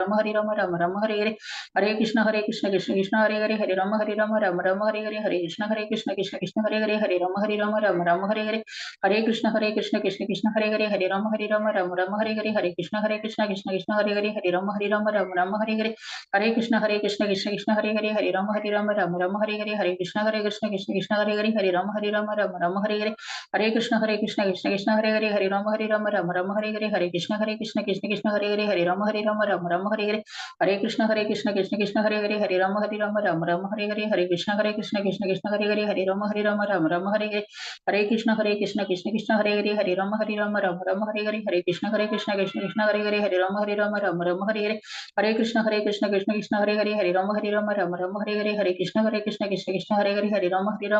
राम राम राम हरे हरे कृष्ण कृष्ण कृष्ण हरे राम राम राम हरे कृष्ण कृष्ण कृष्ण हरे राम राम हरे कृष्ण कृष्ण कृष्ण हरे राम राम राम हरे कृष्ण कृष्ण कृष्ण हरे राम राम हरे कृष्ण कृष्ण कृष्ण हरे राम राम हरे कृष्ण कृष्ण कृष्ण हरे राम हरे कृष्ण कृष्ण कृष्ण हरे राम राम हरे कृष्ण कृष्ण कृष्ण हरे राम हरे कृष्ण कृष्ण हरे राम राम हरे कृष्ण कृष्ण कृष्ण हरे राम हरे कृष्ण कृष्ण कृष्ण हरे राम हरे कृष्ण कृष्ण कृष्ण हरे राम हरे कृष्ण कृष्ण कृष्ण हरे राम हरे कृष्ण कृष्ण कृष्ण हरे राम हरे कृष्ण कृष्ण कृष्ण हरे राम हरे कृष्ण कृष्ण कृष्ण राम हरे कृष्ण कृष्ण कृष्ण हरे राम हरे कृष्ण कृष्ण कृष्ण राम हरे कृष्ण कृष्ण कृष्ण हरे राम हरे कृष्ण कृष्ण कृष्ण कृष्ण राम हरे कृष्ण कृष्ण कृष्ण कृष्ण राम हरे कृष्ण कृष्ण कृष्ण कृष्ण राम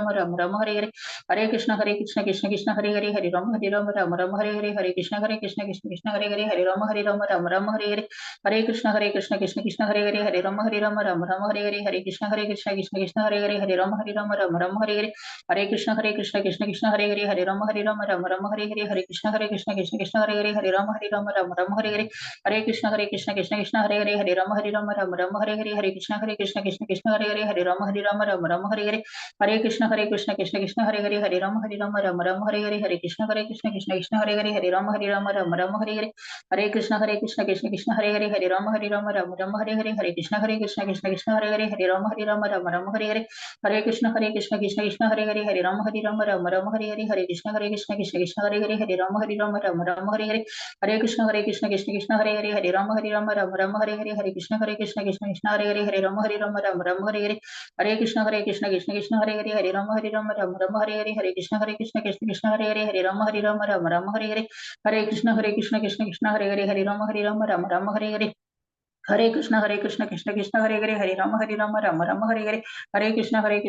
हरे कृष्ण कृष्ण कृष्ण कृष्ण राम हरे कृष्ण कृष्ण कृष्ण कृष्ण राम हरे कृष्ण कृष्ण कृष्ण कृष्ण राम हरे कृष्ण कृष्ण कृष्ण कृष्ण राम हरे कृष्ण कृष्ण कृष्ण कृष्ण राम हरे कृष्ण कृष्ण कृष्ण कृष्ण राम हरे कृष्ण कृष्ण कृष्ण कृष्ण राम हरे कृष्ण कृष्ण कृष्ण कृष्ण राम हरे कृष्ण कृष्ण कृष्ण कृष्ण राम हरे कृष्ण कृष्ण कृष्ण कृष्ण राम हरे कृष्ण कृष्ण कृष्ण राम हरे कृष्ण कृष्ण कृष्ण हरे राम हरे कृष्ण कृष्ण कृष्ण कृष्ण हरे राम हरे कृष्ण कृष्ण कृष्ण कृष्ण हरे राम हरे कृष्ण कृष्ण कृष्ण कृष्ण हरे राम हरे कृष्ण कृष्ण कृष्ण कृष्ण हरे राम हरे कृष्ण कृष्ण कृष्ण कृष्ण हरे राम हरे कृष्ण कृष्ण कृष्ण कृष्ण राम हरे कृष्ण कृष्ण कृष्ण हरे राम हरे कृष्ण कृष्ण कृष्ण कृष्ण हरे राम हरे कृष्ण कृष्ण कृष्ण कृष्ण हरे राम हरे कृष्ण कृष्ण कृष्ण कृष्ण हरे राम हरे कृष्ण कृष्ण कृष्ण कृष्ण हरे राम हरे कृष्ण कृष्ण कृष्ण कृष्ण हरे राम हरे कृष्ण कृष्ण कृष्ण कृष्ण हरे राम हरे कृष्ण कृष्ण कृष्ण कृष्ण हरे राम हरे कृष्ण कृष्ण कृष्ण हरे राम हरे कृष्ण कृष्ण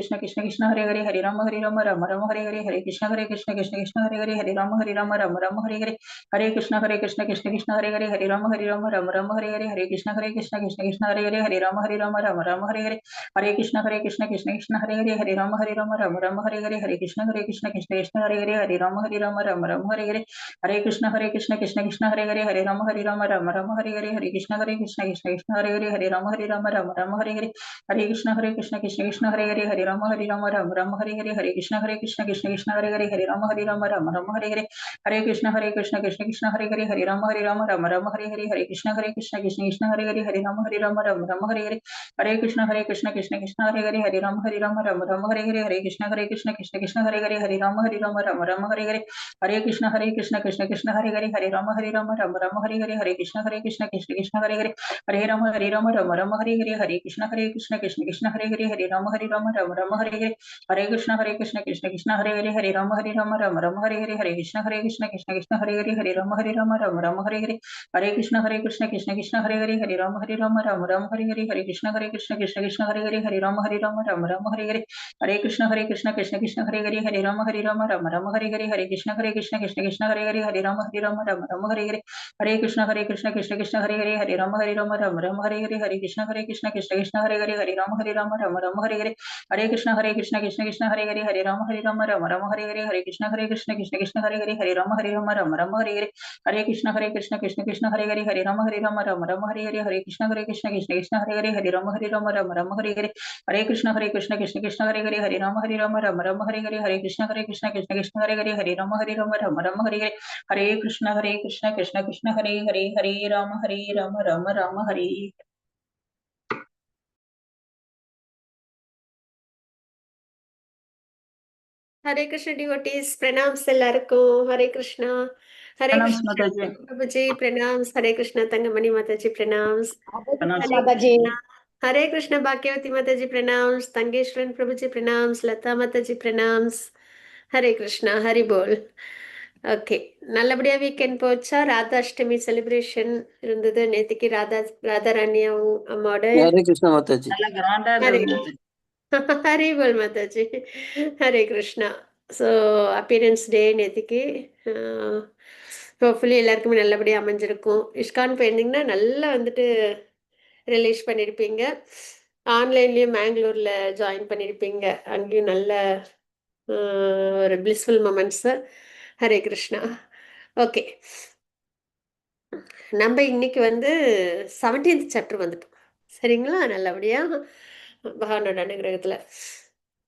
कृष्ण हरे राम राम हरे कृष्ण कृष्ण कृष्ण हरे राम हरे कृष्ण कृष्ण कृष्ण हरे राम हरे कृष्ण कृष्ण कृष्ण हरे राम हरे कृष्ण कृष्ण कृष्ण कृष्ण हरे राम हरे कृष्ण कृष्ण कृष्ण कृष्ण हरे राम हरे कृष्ण कृष्ण कृष्ण कृष्ण हरे राम हरे कृष्ण कृष्ण कृष्ण कृष्ण हरे राम हरे कृष्ण कृष्ण कृष्ण कृष्ण हरे राम हरे कृष्ण कृष्ण कृष्ण कृष्ण हरे राम हरे कृष्ण कृष्ण कृष्ण कृष्ण हरे राम हरे कृष्ण कृष्ण कृष्ण कृष्ण हरे राम हरे कृष्ण कृष्ण कृष्ण कृष्ण हरे राम हरे कृष्ण कृष्ण कृष्ण कृष्ण हरे राम हरे कृष्ण कृष्ण कृष्ण कृष्ण हरे राम हरे कृष्ण कृष्ण कृष्ण कृष्ण हरे राम हरे कृष्ण कृष्ण कृष्ण हरे Ram Ram Hare Hare Krishna devotees प्रणाम्स எல்லாருக்கும் हरे कृष्णा हरे प्रणाम कृष्ण माताजी प्रभु जी प्रणाम्स हरे कृष्ण तंगमणि माता जी प्रणाम्स प्रणाम हरे माताजी कृष्ण हरे कृष्ण भाग्यवती माता जी प्रणाम्स तंगेश्वरन प्रभु जी प्रणाम्स लता माता जी प्रणाम्स हरे कृष्णा हरि बोल ஓகே நல்லபடியா வீக்கெண்ட் போச்சா ராதாஷ்டமி செலிப்ரேஷன் இருந்தது நேத்திக்கு ராதாராணி அம்மாவோட हरे कृष्ण माता जी நல்ல கிராண்டா हरे இருந்தது हरे बोल माता जी हरे कृष्णा ஸோ அப்பியரன்ஸ் டே நேற்றுக்கு ஹோப்ஃபுல்லி எல்லாருக்குமே நல்லபடியாக அமைஞ்சிருக்கும். இஸ்கான் போயிருந்தீங்கன்னா நல்லா வந்துட்டு ரிலீஸ் பண்ணியிருப்பீங்க. ஆன்லைன்லேயும் மேங்களூரில் ஜாயின் பண்ணியிருப்பீங்க. அங்கேயும் நல்ல ஒரு blissful moments. Hare Krishna. Okay, நம்ம இன்னைக்கு வந்து 17th சாப்டர் வந்துட்டோம். சரிங்களா? நல்லபடியா பகவானோட அனுகிரகத்துல.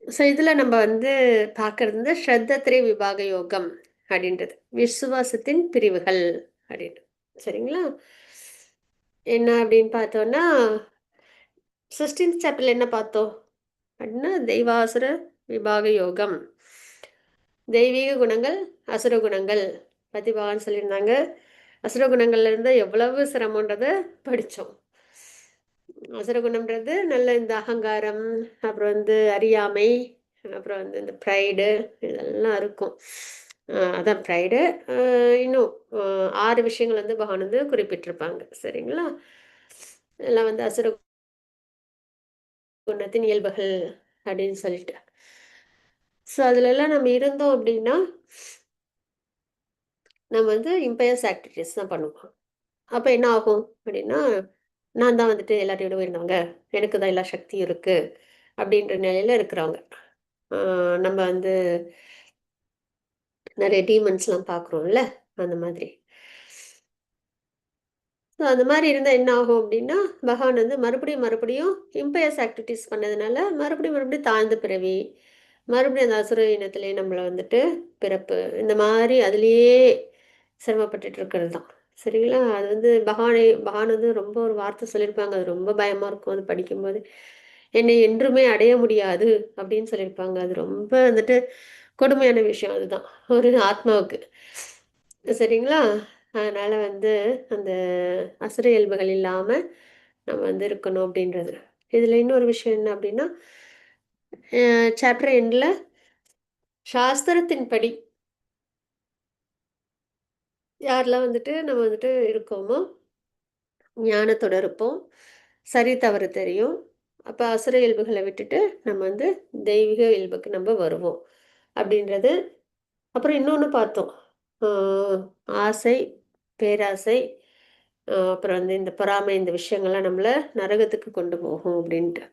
ஸோ இதுல நம்ம வந்து பார்க்கறது வந்து ஸ்ரத்தத்ரே விபாக யோகம் அப்படின்றது. விசுவாசத்தின் பிரிவுகள் அப்படின்ட்டு. சரிங்களா? என்ன அப்படின்னு பார்த்தோம்னா, 16th சாப்டர்ல என்ன பார்த்தோம்? அப்படின்னா தெய்வாசுர விபாக யோகம். தெய்வீக குணங்கள், அசுர குணங்கள் பத்தி பகவான் சொல்லியிருந்தாங்க. அசுர குணங்கள்ல இருந்து எவ்வளவு சிரமன்றத படிச்சோம். அசுர குணம்ன்றது நல்ல இந்த அகங்காரம், அப்புறம் வந்து அறியாமை, அப்புறம் வந்து இந்த ப்ரைடு இதெல்லாம் இருக்கும். அதான் ப்ரைடு. இன்னும் 6 விஷயங்கள் வந்து பகவான் வந்து குறிப்பிட்டிருப்பாங்க. சரிங்களா? இதெல்லாம் வந்து அசுர குணத்தின் இயல்புகள் அப்படின்னு சொல்லிட்டு. ஸோ அதுலலாம் நம்ம இருந்தோம் அப்படின்னா, நம்ம வந்து இம்பயஸ் ஆக்டிவிட்டீஸ் தான் பண்ணுவோம். அப்ப என்ன ஆகும் அப்படின்னா, நான் தான் வந்துட்டு எல்லாரையும் விட உயர்ந்தவங்க. எனக்கு தான் எல்லா சக்தியும் இருக்கு. அப்படின்ற நிலையில இருக்கிறவங்க. ஆ நம்ம வந்து நெறைய டீமன்ஸ்லாம் பார்க்குறோம்ல, அந்த மாதிரி. ஸோ அந்த மாரி இருந்தா என்ன ஆகும் அப்படின்னா, பகவான் வந்து மறுபடியும் மறுபடியும் இம்பயஸ் ஆக்டிவிட்டீஸ் பண்ணதுனால, மறுபடியும் மறுபடியும் தாழ்ந்த பிறவி, மறுபடியும் அந்த அசுர இனத்திலேயே நம்மள வந்துட்டு பிறப்பு, இந்த மாரி அதிலேயே சிரமப்பட்டுட்டு இருக்கிறது தான். சரிங்களா? அது வந்து பகவான் வந்து ரொம்ப ஒரு வார்த்தை சொல்லியிருப்பாங்க. அது ரொம்ப பயமா இருக்கும் அது படிக்கும்போது. "என்னை என்றுமே அடைய முடியாது" அப்படின்னு சொல்லியிருப்பாங்க. அது ரொம்ப வந்துட்டு கொடுமையான விஷயம் அதுதான். ஒரு ஆத்மாவுக்கு. சரிங்களா? அதனால வந்து அந்த அசுர இயல்புகள் இல்லாம நம்ம வந்து இருக்கணும் அப்படின்றது. இதுல இன்னொரு விஷயம் என்ன அப்படின்னா, சாப்டர் எண்ட்ல சாஸ்திரத்தின்படி யாரெல்லாம் வந்துட்டு நம்ம வந்துட்டு இருக்கோமோ, ஞானத்தோட இருப்போம். சரி, தவறு தெரியும். அப்ப அசுர இயல்புகள விட்டுட்டு நம்ம வந்து தெய்வீக இயல்புக்கு நம்ம வருவோம். அப்படின்றது. அப்புறம் இன்னொன்னு பார்த்தோம். ஆ ஆசை, பேராசை, அப்புறம் வந்து இந்த பொறாமை இந்த விஷயங்கள்லாம் நம்மள நரகத்துக்கு கொண்டு போகும் அப்படின்ட்டு.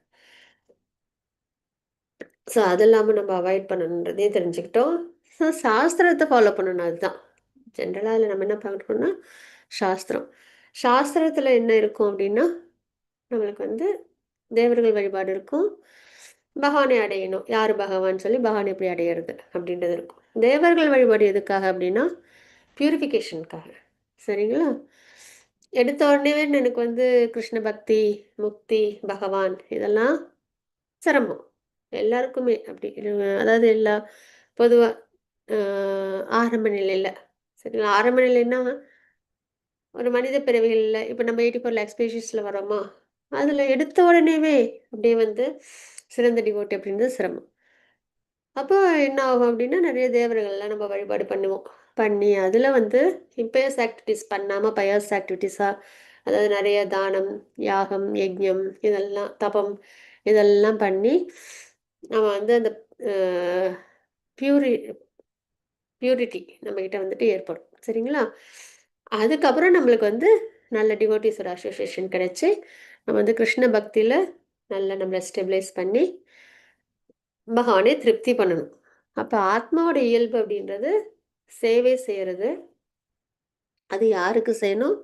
ஸோ அது இல்லாம நம்ம அவாய்ட் பண்ணணுன்றதையும் தெரிஞ்சுக்கிட்டோம். ஸோ சாஸ்திரத்த ஃபாலோ பண்ணணும் அதுதான். ஜென்ரலா அதில நம்ம என்ன பார்க்கணும்னா, சாஸ்திரம். சாஸ்திரத்தில என்ன இருக்கும் அப்படின்னா, நம்மளுக்கு வந்து தேவர்கள் வழிபாடு இருக்கும். பகவானை அடையணும். யாரு பகவான் சொல்லி பகவானை எப்படி அடையறது அப்படின்றது இருக்கும். தேவர்கள் வழிபாடு எதுக்காக அப்படின்னா, பியூரிஃபிகேஷனுக்காக. சரிங்களா? எடுத்த உடனேவே எனக்கு வந்து கிருஷ்ண பக்தி, முக்தி, பகவான் இதெல்லாம் சிரமம். எல்லாருக்குமே அப்படி அதாவது எல்லா பொதுவா அ ஆரம்ப நிலையில. சரிங்களா? ஆரம்ப நிலைன்னா, ஒரு மனித பிறவிகள்ல இப்ப நம்ம 84 லேக் ஸ்பீஷீஸ்ல வரோமா, அதுல எடுத்த உடனேவே அப்படியே வந்து சிறந்த டிவோட்டி அப்படின்றது சிரமம். அப்போ என்ன ஆகும் அப்படின்னா, நெறைய தேவர்கள்லாம் நம்ம வழிபாடு பண்ணுவோம். பண்ணி அதுல வந்து இப்பயஸ் ஆக்டிவிட்டீஸ் பண்ணாம பயாஸ் ஆக்டிவிட்டீஸா அதாவது நெறைய தானம், யாகம், யஜ்ஞம் இதெல்லாம் தபம் இதெல்லாம் பண்ணி நம்ம வந்து அந்த அ பியூரி பியூரிட்டி நம்மகிட்ட வந்துட்டு ஏற்படும். சரிங்களா? அதுக்கப்புறம் நம்மளுக்கு வந்து நல்ல டிவோட்டீஸோட அசோசியேஷன் கிடைச்சு, நம்ம வந்து கிருஷ்ண பக்தியில நல்லா நம்மள ஸ்டெபிலைஸ் பண்ணி, பகவானை திருப்தி பண்ணணும். அப்ப ஆத்மாவோட இயல்பு அப்படின்றது சேவை செய்யறது. அது யாருக்கு செய்யணும்?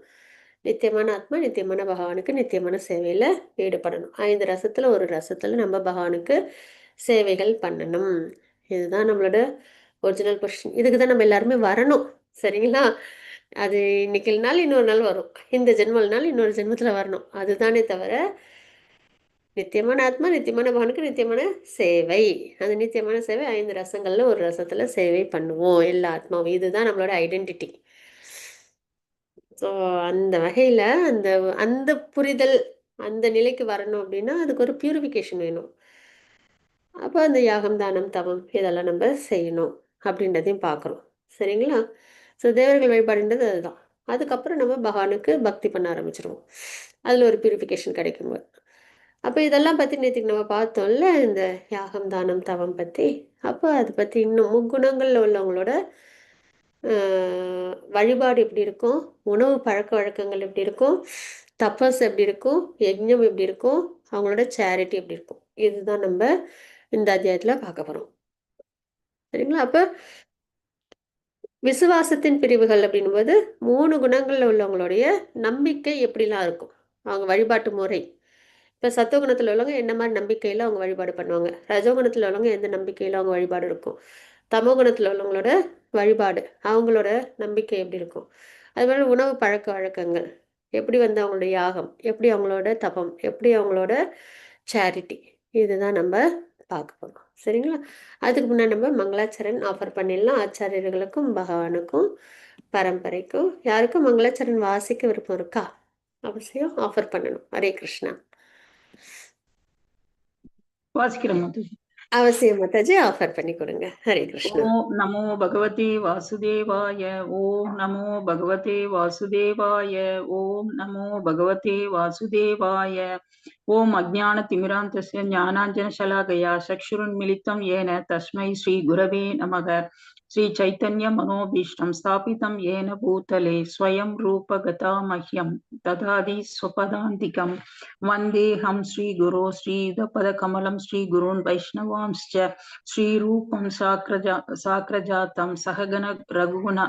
நித்தியமான ஆத்மா, நித்தியமான பகவானுக்கு நித்தியமான சேவையில ஈடுபடணும். 5 ரசத்துல ஒரு ரசத்துல நம்ம பகவானுக்கு சேவைகள் பண்ணணும். இதுதான் நம்மளோட ஒரிஜினல் பொசிஷன். இதுக்கு தான் நம்ம எல்லாருமே வரணும். சரிங்களா? அது இன்னைக்கு இல்லனாலும் இன்னொரு நாள் வரும். இந்த ஜென்மம் இல்லனாலும் இன்னொரு ஜென்மத்துல வரணும். அதுதானே தவிர, நித்தியமான ஆத்மா, நித்தியமான பகவானுக்கு நித்தியமான சேவை. அந்த நித்தியமான சேவை 5 ரசங்கள்ல ஒரு ரசத்துல சேவை பண்ணுவோம். எல்லா ஆத்மாவும். இதுதான் நம்மளோட ஐடென்டிட்டி. ஸோ அந்த வகையில அந்த அந்த புரிதல், அந்த நிலைக்கு வரணும் அப்படின்னா, அதுக்கு ஒரு பியூரிஃபிகேஷன் வேணும். அப்ப அந்த யாகம், தானம், தவம் இதெல்லாம் நம்ப செய்யணும். அப்படின்றதையும் பார்க்குறோம். சரிங்களா? ஸோ தேவர்கள் வழிபாடுன்றது அதுதான். அதுக்கப்புறம் நம்ம பகவானுக்கு பக்தி பண்ண ஆரம்பிச்சுருவோம். அதில ஒரு பியூரிஃபிகேஷன் கிடைக்கும்போது. அப்ப இதெல்லாம் பத்தி நேத்திக்கு நம்ம பார்த்தோம்ல, இந்த யாகம், தானம், தவம் பத்தி. அப்ப அத பத்தி இன்னும் முக்குணங்கள்ல உள்ளவங்களோட அ வழிபாடு எப்படி இருக்கும்? உணவு பழக்கவழக்கங்கள் எப்படி இருக்கும்? தபஸ் எப்படி இருக்கும்? யஜ்ஞம் எப்படி இருக்கும்? அவங்களோட சேரிட்டி எப்படி இருக்கும்? இதுதான் நம்ப இந்த அத்தியாயத்துல பார்க்க போறோம். சரிங்களா? அப்ப விசுவாசத்தின் பிரிவுகள் அப்படின்போது 3 குணங்கள்ல உள்ளவங்களுடைய நம்பிக்கை எப்படிலாம் இருக்கும், அவங்க வழிபாட்டு முறை. இப்போ சத்துவகுணத்தில் உள்ளவங்க என்ன மாதிரி நம்பிக்கையில் அவங்க வழிபாடு பண்ணுவாங்க, ரஜோகுணத்தில் உள்ளவங்க எந்த நம்பிக்கையில் அவங்க வழிபாடு இருக்கும், தமோகுணத்தில் உள்ளவங்களோட வழிபாடு அவங்களோட நம்பிக்கை எப்படி இருக்கும், அது மாதிரி உணவு பழக்க வழக்கங்கள் எப்படி வந்து அவங்களோட யாகம், எப்படி அவங்களோட தபம், எப்படி அவங்களோட சேரிட்டி, இதுதான் நம்ம பார்க்க போகிறோம். சரிங்களா? அதுக்கு முன்னாடி நம்ம மங்களாச்சரண் ஆஃபர் பண்ணிடலாம். ஆச்சாரியர்களுக்கும் பகவானுக்கும் பரம்பரைக்கும். யாருக்கும் மங்களாச்சரண் வாசிக்க விருப்பம் இருக்கா? அவசியம் ஆஃபர் பண்ணணும். ஹரே கிருஷ்ணா. வாசிக்கிறேன் மாதாஜி. அவசியம் மாதாஜி, ஆஃபர் பண்ணி கொடுங்க. ஹரே கிருஷ்ணா. ஓம் நமோ பகவதே வாசுதேவாய. ஓம் நமோ பகவதே வாசுதேவாய. ஓம் நமோ பகவதே வாசுதேவாய. ஓம் அஜ்ஞானதிமிராந்தஸ்ய ஞானாஞ்சனशलाकया चक्षुरुन्मिलितं येन तस्मै श्रीगुरवे नमः. श्रीचैतन्यमनोभीष्टं स्थापितं येन भूतले स्वयं रूपगता मह्यं ददाति स्वपदान्तिकं। वन्देऽहं श्रीगुरो श्रीयुतपदकमलं श्रीगुरून् वैष्णवांश्च श्रीरूपं साग्रजातं सहगण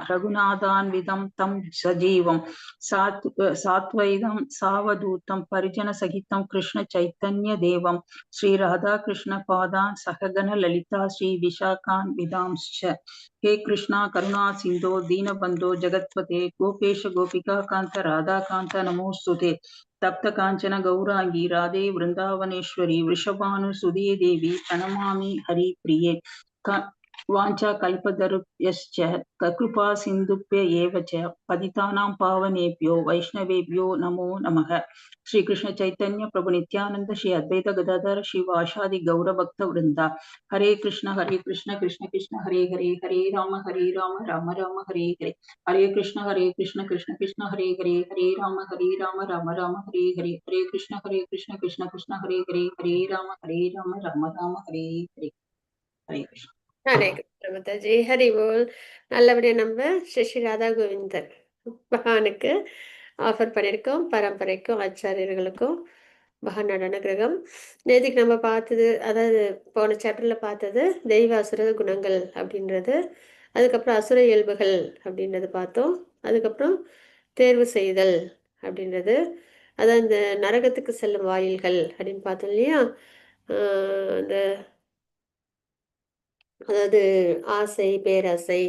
रघुनाथान्वितं तं सजीवं सात्वैदं सावधूतं परिजनसहितं कृष्ण चैतन्य देवं श्रीराधाकृष्णपादान् सहगण ललिता श्रीविशाखान्वितांश्च। हे कृष्णा करुणा सिन्धो दीनबन्धो जगत्पते गोपेश गोपिकान्त राधाकान्त नमोऽस्तुते। तप्त कांचन गौरांगी राधे वृंदावनेश्वरी वृषभानुसुते देवी प्रणमामि हरिप्रिये। वाञ्छा कल्पतरुभ्यश्च कृपा सिन्धुभ्य एव च पतितानां पावनेभ्यो वैष्णवेभ्यो नमो नमः। श्री कृष्ण चैतन्य प्रभु नित्यानंद श्री अद्वैत गदाधर शिवासादि गौर भक्त वृंदा। हरे कृष्ण कृष्ण कृष्ण हरे हरे, हरे राम राम राम हरे हरे। हरे कृष्ण कृष्ण कृष्ण हरे हरे, हरे राम राम राम हरे हरे। हरे कृष्ण कृष्ण कृष्ण हरे हरे, हरे राम राम राम हरे हरे। हरे कृष्ण। ஹரே கிருஷ்ண மாதாஜி. ஹரி போல். நல்லபடியா நம்ம ஸ்ரீ ராதா கோவிந்தர் பகவானுக்கு ஆஃபர் பண்ணியிருக்கோம். பரம்பரைக்கும் ஆச்சாரியர்களுக்கும் பகவானோட அனுகிரகம். நேற்றுக்கு நம்ம பார்த்தது, அதாவது போன சாப்டரில் பார்த்தது தெய்வ அசுர குணங்கள் அப்படின்றது, அதுக்கப்புறம் அசுர இயல்புகள் அப்படின்றது பார்த்தோம். அதுக்கப்புறம் தேர்வு செய்தல் அப்படின்றது, அதான் இந்த நரகத்துக்கு செல்லும் வாயில்கள் அப்படின்னு பார்த்தோம் இல்லையா. இந்த அதாவது ஆசை, பேராசை,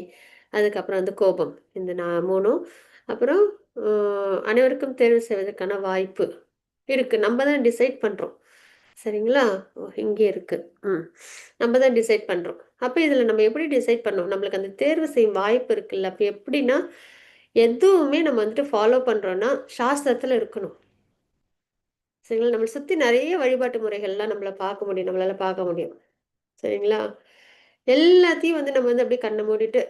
அதுக்கப்புறம் வந்து கோபம், இந்த மூணும். அப்புறம் அனைவருக்கும் தேர்வு செய்வதற்கான வாய்ப்பு இருக்குது. நம்ம தான் டிசைட் பண்ணுறோம். சரிங்களா? இங்கே இருக்குது. நம்ம தான் டிசைட் பண்ணுறோம். அப்போ இதில் நம்ம எப்படி டிசைட் பண்ணோம்? நம்மளுக்கு அந்த தேர்வு செய்யும் வாய்ப்பு இருக்குல்ல. அப்போ எப்படின்னா, எதுவுமே நம்ம வந்துட்டு ஃபாலோ பண்ணுறோன்னா சாஸ்திரத்தில் இருக்கணும். சரிங்களா? நம்மளை சுற்றி நிறைய வழிபாட்டு முறைகள்லாம் நம்மளால் பார்க்க முடியும். சரிங்களா? எல்லாத்தையும் வந்து நம்ம வந்து அப்படியே கண்ணை மூடிட்டு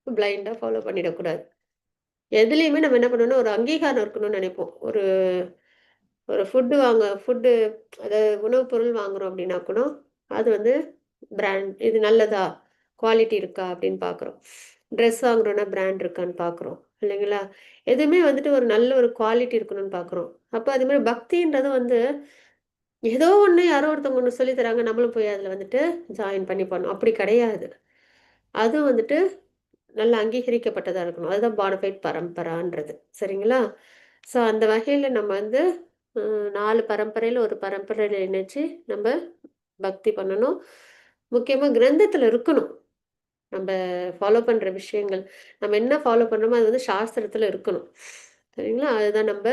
பிளைண்டாக ஃபாலோ பண்ணிடக்கூடாது. எதுலேயுமே நம்ம என்ன பண்ணணும்னா ஒரு அங்கீகாரம் இருக்கணும்னு நினைப்போம். ஒரு ஃபுட்டு, அதாவது உணவுப் பொருள் வாங்குறோம் அப்படின்னா கூட அது வந்து பிராண்ட், இது நல்லதா, குவாலிட்டி இருக்கா அப்படின்னு பார்க்குறோம். ட்ரெஸ் வாங்குறோன்னா பிராண்ட் இருக்கான்னு பார்க்குறோம் இல்லைங்களா? எதுவுமே வந்துட்டு ஒரு நல்ல ஒரு குவாலிட்டி இருக்கணும்னு பார்க்குறோம். அப்போ அது மாதிரி பக்தின்றது வந்து ஏதோ ஒன்று யாரோ ஒருத்தவங்க ஒன்று சொல்லி தராங்க, நம்மளும் போய் அதில் வந்துட்டு ஜாயின் பண்ணி பண்ணோம், அப்படி கிடையாது. அது வந்துட்டு நல்லா அங்கீகரிக்கப்பட்டதாக இருக்கணும். அதுதான் பானஃபைட் பரம்பரான்றது. சரிங்களா? ஸோ அந்த வகையில் நம்ம வந்து 4 பரம்பரையில் ஒரு பரம்பரையில் இணைச்சு நம்ம பக்தி பண்ணணும். முக்கியமாக கிரந்தத்தில் இருக்கணும். நம்ம ஃபாலோ பண்ணுற விஷயங்கள், நம்ம என்ன ஃபாலோ பண்ணுறோமோ அது வந்து சாஸ்திரத்தில் இருக்கணும். சரிங்களா? அதுதான் நம்ம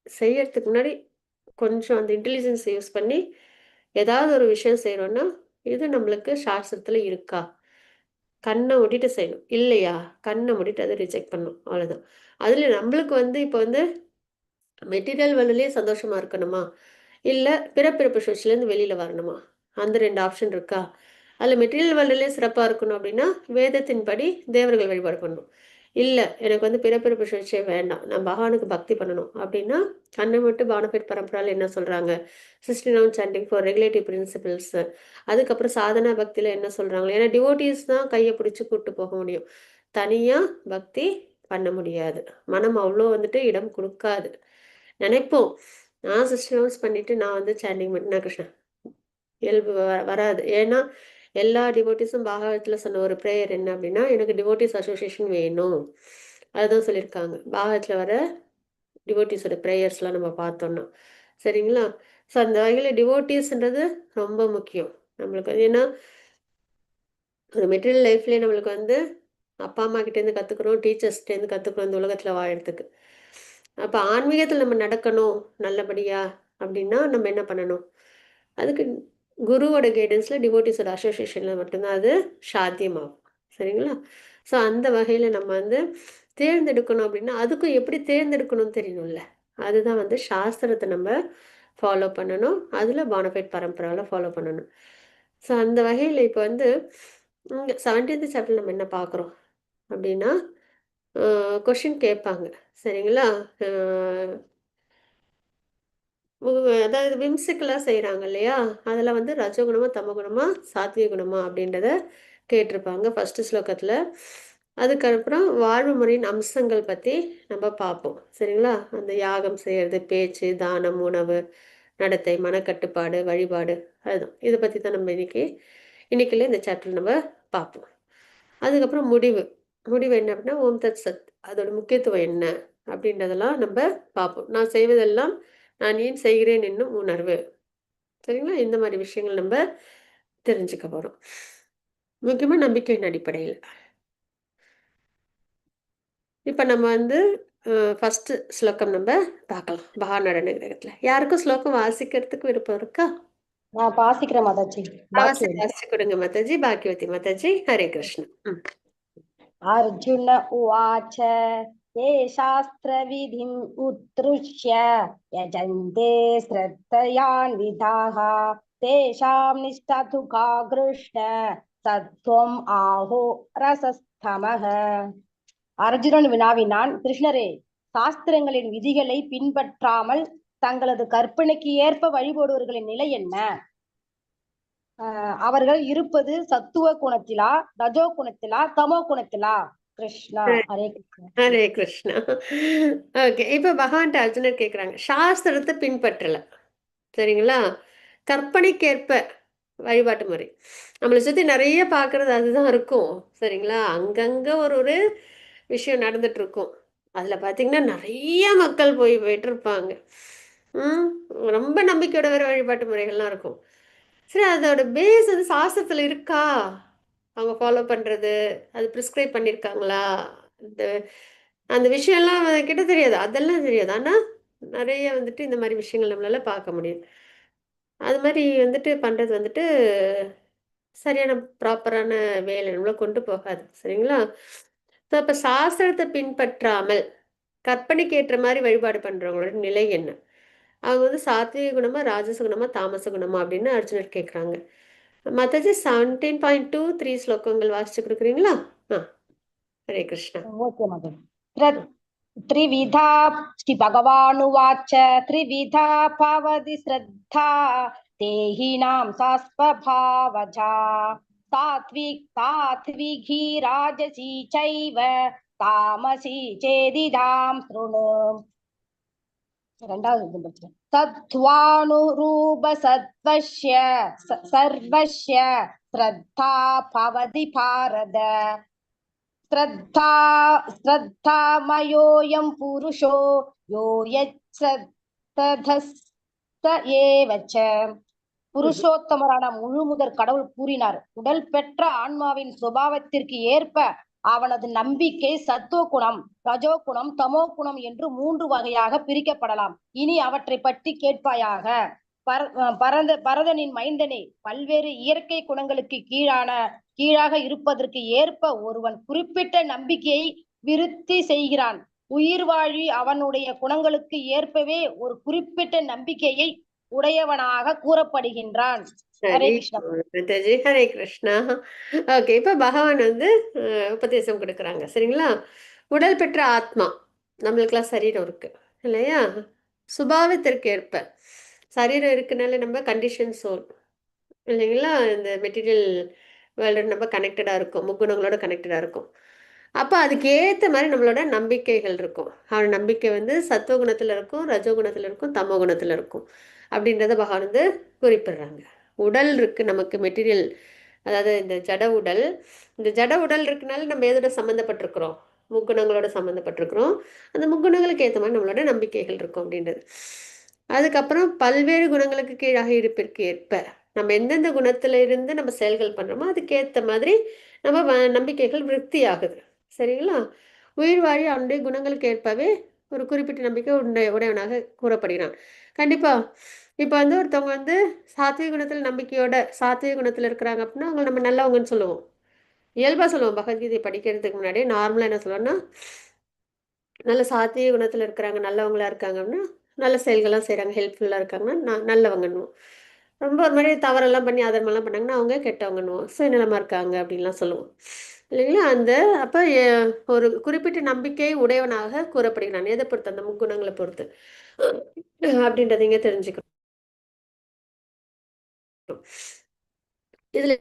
செய்யறதுக்கு முன்னாடி கொஞ்சம் அந்த இன்டெலிஜென்ஸ் யூஸ் பண்ணி ஏதாவது ஒரு விஷயம் செய்கிறோன்னா, இது நம்மளுக்கு சாஸ்திரத்தில் இருக்கா, கண்ணை மூடிட்டு செய்யணும். இல்லையா, கண்ணை மூடிட்டு அதை ரிஜெக்ட் பண்ணணும். அவ்வளோதான். அதில் நம்மளுக்கு வந்து இப்போ வந்து மெட்டீரியல் வேர்ல்ட்லேயே சந்தோஷமா இருக்கணுமா, இல்லை பிறப்பிறப்பு சுழற்சியிலேருந்து வெளியில் வரணுமா, அந்த 2 ஆப்ஷன் இருக்கா? அதில் மெட்டீரியல் வேர்ல்ட்லேயே சிறப்பாக இருக்கணும் அப்படின்னா வேதத்தின்படி தேவர்கள் வழிபாடு பண்ணணும். இல்லை எனக்கு வந்து பிறப்பிறப்பு சுழற்சியே வேண்டாம், நான் பகவானுக்கு பக்தி பண்ணணும் அப்படின்னா கண்ணை மட்டும் பானபெட் பரம்பரால் என்ன சொல்கிறாங்க, 69 சாண்டிங் ஃபார் ரெகுலேட்டிவ் பிரின்சிபிள்ஸ். அதுக்கப்புறம் சாதனா பக்தியில் என்ன சொல்கிறாங்க, ஏன்னா டிவோட்டீஸ் தான் கையை பிடிச்சி கூப்பிட்டு போக முடியும், தனியாக பக்தி பண்ண முடியாது. மனம் அவ்வளோ வந்துட்டு இடம் கொடுக்காது. நினைப்போம் நான் 6 ஹவர்ஸ் பண்ணிட்டு நான் வந்து சாண்டிங் பண்ணினா கிருஷ்ணா இயல்பு வராது. ஏன்னா எல்லா டிவோட்டிஸும் பாகவத்தில் சொன்ன ஒரு ப்ரேயர் என்ன அப்படின்னா, எனக்கு டிவோட்டிஸ் அசோசியேஷன் வேணும், அதுதான் சொல்லியிருக்காங்க. பாகவத்தில் வர டிவோட்டிஸோட ப்ரேயர்ஸ்லாம் நம்ம பார்த்தோம்னா சரிங்களா. ஸோ அந்த வகையில் டிவோட்டிஸ்ன்றது ரொம்ப முக்கியம் நம்மளுக்கு. ஏன்னா ஒரு மெட்டீரியல் லைஃப்லேயே நம்மளுக்கு வந்து அப்பா அம்மா கிட்டேருந்து கற்றுக்குறோம், டீச்சர்ஸ்கிட்டேருந்து கற்றுக்குறோம் இந்த உலகத்தில் வாழறதுக்கு. அப்போ ஆன்மீகத்தில் நம்ம நடக்கணும் நல்லபடியா அப்படின்னா நம்ம என்ன பண்ணணும்? அதுக்கு குருவோட கைடன்ஸில் டிவோட்டிஸோட அசோசியேஷனில் மட்டும்தான் அது சாத்தியமாகும் சரிங்களா. ஸோ அந்த வகையில் நம்ம வந்து தேர்ந்தெடுக்கணும் அப்படின்னா அதுக்கும் எப்படி தேர்ந்தெடுக்கணும்னு தெரியணும்ல. அதுதான் வந்து சாஸ்திரத்தை நம்ம ஃபாலோ பண்ணணும், அதில் பானஃபைட் பரம்பராவில் ஃபாலோ பண்ணணும். ஸோ அந்த வகையில் இப்போ வந்து இங்கே 17th சாப்டர் நம்ம என்ன பார்க்குறோம் அப்படின்னா கொஷின் கேட்பாங்க சரிங்களா. அதாவது விம்சிக்கலாக செய்கிறாங்க இல்லையா, அதில் வந்து ரஜகுணமா தமகுணமா சாத்விக குணமா அப்படின்றத கேட்டிருப்பாங்க ஃபஸ்ட்டு ஸ்லோகத்தில். அதுக்கப்புறம் வாழ்வு முறையின் அம்சங்கள் பற்றி நம்ம பார்ப்போம் சரிங்களா. அந்த யாகம் செய்கிறது, பேச்சு, தானம், உணவு, நடத்தை, மனக்கட்டுப்பாடு, வழிபாடு, அதுதான் இதை பற்றி தான் நம்ம இன்னைக்குள்ள இந்த சாப்டர் நம்ம பார்ப்போம். அதுக்கப்புறம் முடிவு முடிவு என்ன அப்படின்னா ஓம் தத் சத், அதோட முக்கியத்துவம் என்ன அப்படின்றதெல்லாம் நம்ம பார்ப்போம். நான் செய்வதெல்லாம் நான் ஏன் செய்கிறேன் என்னும் உணர்வு சரிங்களா. இந்த மாதிரி விஷயங்கள் நம்ம தெரிஞ்சுக்க போகிறோம், முக்கியமாக நம்பிக்கையின் அடிப்படையில். இப்போ நம்ம வந்து ஃபஸ்ட்டு ஸ்லோகம் நம்ம பார்க்கலாம். மகாநடன கிரகத்தில் யாருக்கும் ஸ்லோகம் வாசிக்கிறதுக்கு விருப்பம் இருக்கா? நான் வாசிக்கிறேன் மாதாஜி. வாசி கொடுங்க மாதாஜி. பாக்கியவதி மாதாஜி. ஹரே கிருஷ்ண. அர்ஜுன உவாச்ச ये शास्त्रविधिम् उत्तृष्य यजन्ते श्रद्धयान्विताः तेषां निष्ठा तु का कृष्ण सत्त्वम् आहो रसस्तमः. அர்ஜுனன் வினாவினான், கிருஷ்ணரே, சாஸ்திரங்களின் விதிகளை பின்பற்றாமல் தங்களது கற்பனைக்கு ஏற்ப வழிபடுவர்களின் நிலை என்ன? அவர்கள் இருப்பது சத்துவ குணத்திலா, ரஜோ குணத்திலா, தமோ குணத்திலா? கிருஷ்ணா. ஹரே கிருஷ்ணா. ஹரே கிருஷ்ணா. ஓகே, இப்போ பகவான் அர்ஜுனர் கேட்குறாங்க, சாஸ்திரத்தை பின்பற்றல சரிங்களா, கற்பனைக்கேற்ப வழிபாட்டு முறை. நம்மளை சுற்றி நிறைய பார்க்கறது அதுதான் இருக்கும் சரிங்களா. அங்கங்கே ஒரு ஒரு விஷயம் நடந்துட்டு இருக்கும். அதில் பார்த்தீங்கன்னா நிறைய மக்கள் போயிட்டு இருப்பாங்க. ரொம்ப நம்பிக்கையோட வேற வழிபாட்டு முறைகள்லாம் இருக்கும். சரி, அதோட பேஸ் வந்து சாஸ்திரத்தில் இருக்கா, அவங்க ஃபாலோ பண்ணுறது, அது ப்ரிஸ்கிரைப் பண்ணியிருக்காங்களா, அந்த அந்த விஷயம்லாம் கிட்ட தெரியாது, அதெல்லாம் தெரியாது. ஆனால் நிறைய வந்துட்டு இந்த மாதிரி விஷயங்கள் நம்மளால பார்க்க முடியும். அது மாதிரி வந்துட்டு பண்ணுறது வந்துட்டு சரியான ப்ராப்பரான வேலை நம்மளை கொண்டு போகாது சரிங்களா. ஸோ அப்போ சாஸ்திரத்தை பின்பற்றாமல் கற்பனைக்கு ஏற்ற மாதிரி வழிபாடு பண்ணுறவங்களோட நிலை என்ன? அவங்க வந்து சாத்விக குணமா, ராஜச குணமா, தாமச குணமா அப்படின்னு அர்ஜுனர் கேட்குறாங்க. மாதாஜி 17.2 3 ஸ்லோகங்கள் வாசிச்சு கொடுக்குறீங்களா? ஹரே கிருஷ்ணா. ஓகே மாதாஜி. त्रिविधा श्री भगवानुवाच त्रिविधा भवति श्रद्धा देहिनां सा स्वभावजा सात्विकी राजसी चैव तामसी चेदिदां शृणु. सत्त्वानुरूप सत्त्वस्य सर्वस्य श्रद्धा भवति भारत श्रद्धामयोऽयं पुरुषो यो यत्सततस्त एव च. புருஷோத்தமரான முழுமுதற் கடவுள் கூறினார், உடல் பெற்ற ஆன்மாவின் சுபாவத்திற்கு ஏற்ப அவனது நம்பிக்கை சத்துவ குணம், ரஜோ குணம், தமோ குணம் என்று 3 வகையாக பிரிக்கப்படலாம். இனி அவற்றை பற்றி கேட்பாயாக. பரதனின் மைந்தனே, பல்வேறு இயற்கை குணங்களுக்கு கீழாக இருப்பதற்கு ஏற்ப ஒருவன் குறிப்பிட்ட நம்பிக்கையை விருத்தி செய்கிறான். உயிர் வாழி அவனுடைய குணங்களுக்கு ஏற்பவே ஒரு குறிப்பிட்ட நம்பிக்கையை உடையவனாக கூறப்படுகின்றான். ஹரே கிருஷ்ணா. ஹரே கிருஷ்ணா. ஓகே, இப்ப பகவான் வந்து உபதேசம் கொடுக்குறாங்க சரிங்களா. உடல் பெற்ற ஆத்மா, நம்மளுக்கெல்லாம் சரீரம் இருக்கு இல்லையா, சுபாவத்திற்கு ஏற்ப சரீரம் இருக்குனால நம்ம கண்டிஷன் சோல் இல்லைங்களா, இந்த மெட்டீரியல் வேர்ல்டு நம்ம கனெக்டடாக இருக்கும், முக்குணங்களோட கனெக்டடாக இருக்கும். அப்போ அதுக்கு ஏற்ற மாதிரி நம்மளோட நம்பிக்கைகள் இருக்கும். அவன் நம்பிக்கை வந்து சத்துவ குணத்தில் இருக்கும், ரஜோ குணத்தில் இருக்கும், தமோ குணத்தில் இருக்கும் அப்படின்றத பகவான் வந்து குறிப்பிடுறாங்க. உடல் இருக்குது நமக்கு, மெட்டீரியல் அதாவது இந்த ஜட உடல், இந்த ஜட உடல் இருக்கனால நம்ம எதோட சம்மந்தப்பட்டிருக்கிறோம், முக்குணங்களோட சம்மந்தப்பட்டிருக்கிறோம். அந்த முக்குணங்களுக்கு ஏற்ற மாதிரி நம்மளோட நம்பிக்கைகள் இருக்கும் அப்படின்றது. அதுக்கப்புறம் பல்வேறு குணங்களுக்கு கீழாக இருப்பிற்கு ஏற்ப நம்ம எந்தெந்த குணத்துல இருந்து நம்ம செயல்கள் பண்றோமோ அதுக்கேற்ற மாதிரி நம்ம நம்பிக்கைகள் விருத்தி ஆகுது. சரிங்களா? உயிர் வாழி அவனுடைய குணங்களுக்கு ஏற்பவே ஒரு குறிப்பிட்ட நம்பிக்கை உடையவனாக கூறப்படுகிறான். கண்டிப்பா இப்போ வந்து ஒருத்தவங்க வந்து சாத்விக குணத்தில் நம்பிக்கையோட சாத்விக குணத்தில் இருக்கிறாங்க அப்படின்னா அவங்க நம்ம நல்லவங்கன்னு சொல்லுவோம். இயல்பா சொல்லுவோம். பகவத்கீதை படிக்கிறதுக்கு முன்னாடி நார்மலா என்ன சொல்லுவோம்னா, நல்ல சாத்விக குணத்துல இருக்கிறாங்க, நல்லவங்களா இருக்காங்க அப்படின்னா நல்ல செயல்கள்லாம் செய்றாங்க, ஹெல்ப்ஃபுல்லா இருக்காங்கன்னா நல்லவங்கன்னுவோம். ரொம்ப ஒரு மாதிரி தவறெல்லாம் பண்ணி அதர்மெல்லாம் பண்ணாங்கன்னா அவங்க கெட்டவங்கன்னுவோம். சுயநலமா இருக்காங்க அப்படின்லாம் சொல்லுவோம் இல்லைங்களா? அந்த அப்ப ஒரு குறிப்பிட்ட நம்பிக்கை உடையவனாக கூறப்படுகிறான். எதை பொறுத்து? அந்த முக்குணங்களை பொறுத்து அப்படின்றத இங்க தெரிஞ்சுக்கணும். இதுல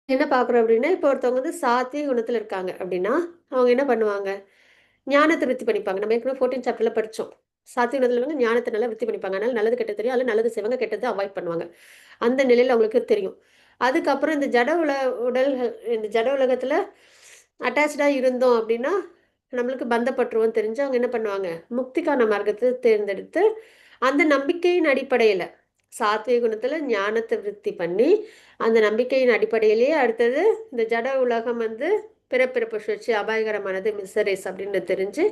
என்ன பார்க்குறோம் அப்படின்னா, இப்போ ஒருத்தவங்க வந்து சாத்விக குணத்துல இருக்காங்க அப்படின்னா, அவங்க என்ன பண்ணுவாங்க? ஞானத்தை விருத்தி பண்ணிப்பாங்க. நம்ம ஏற்கனவே 14 சாப்டர்ல படிச்சோம். சாத்விக குணத்துல வந்து ஞானத்தை நல்லா விருத்தி பண்ணிப்பாங்க. அதனால நல்லது கெட்டது தெரியும். அதில நல்லது செய்வாங்க, கெட்டதை அவாய்ட் பண்ணுவாங்க. அந்த நிலையில அவங்களுக்கு தெரியும். அதுக்கப்புறம் இந்த உடல்கள் இந்த ஜட உலகத்துல அட்டாச்டா இருந்தோம் அப்படின்னா, நம்மளுக்கு பந்தப்பட்டுருவோம் தெரிஞ்சு அவங்க என்ன பண்ணுவாங்க? முக்திக்கான மார்க்கத்தை தேர்ந்தெடுத்து, அந்த நம்பிக்கையின் அடிப்படையில சாத்விக குணத்துல ஞானத்தை விருத்தி பண்ணி, அந்த நம்பிக்கையின் அடிப்படையிலேயே அடுத்தது இந்த ஜட உலகம் வந்து பிறப்பிறப்பு சுழற்சி அபாயகரமானது, மிஸ்ஸரேஸ் அப்படின்னு தெரிஞ்சு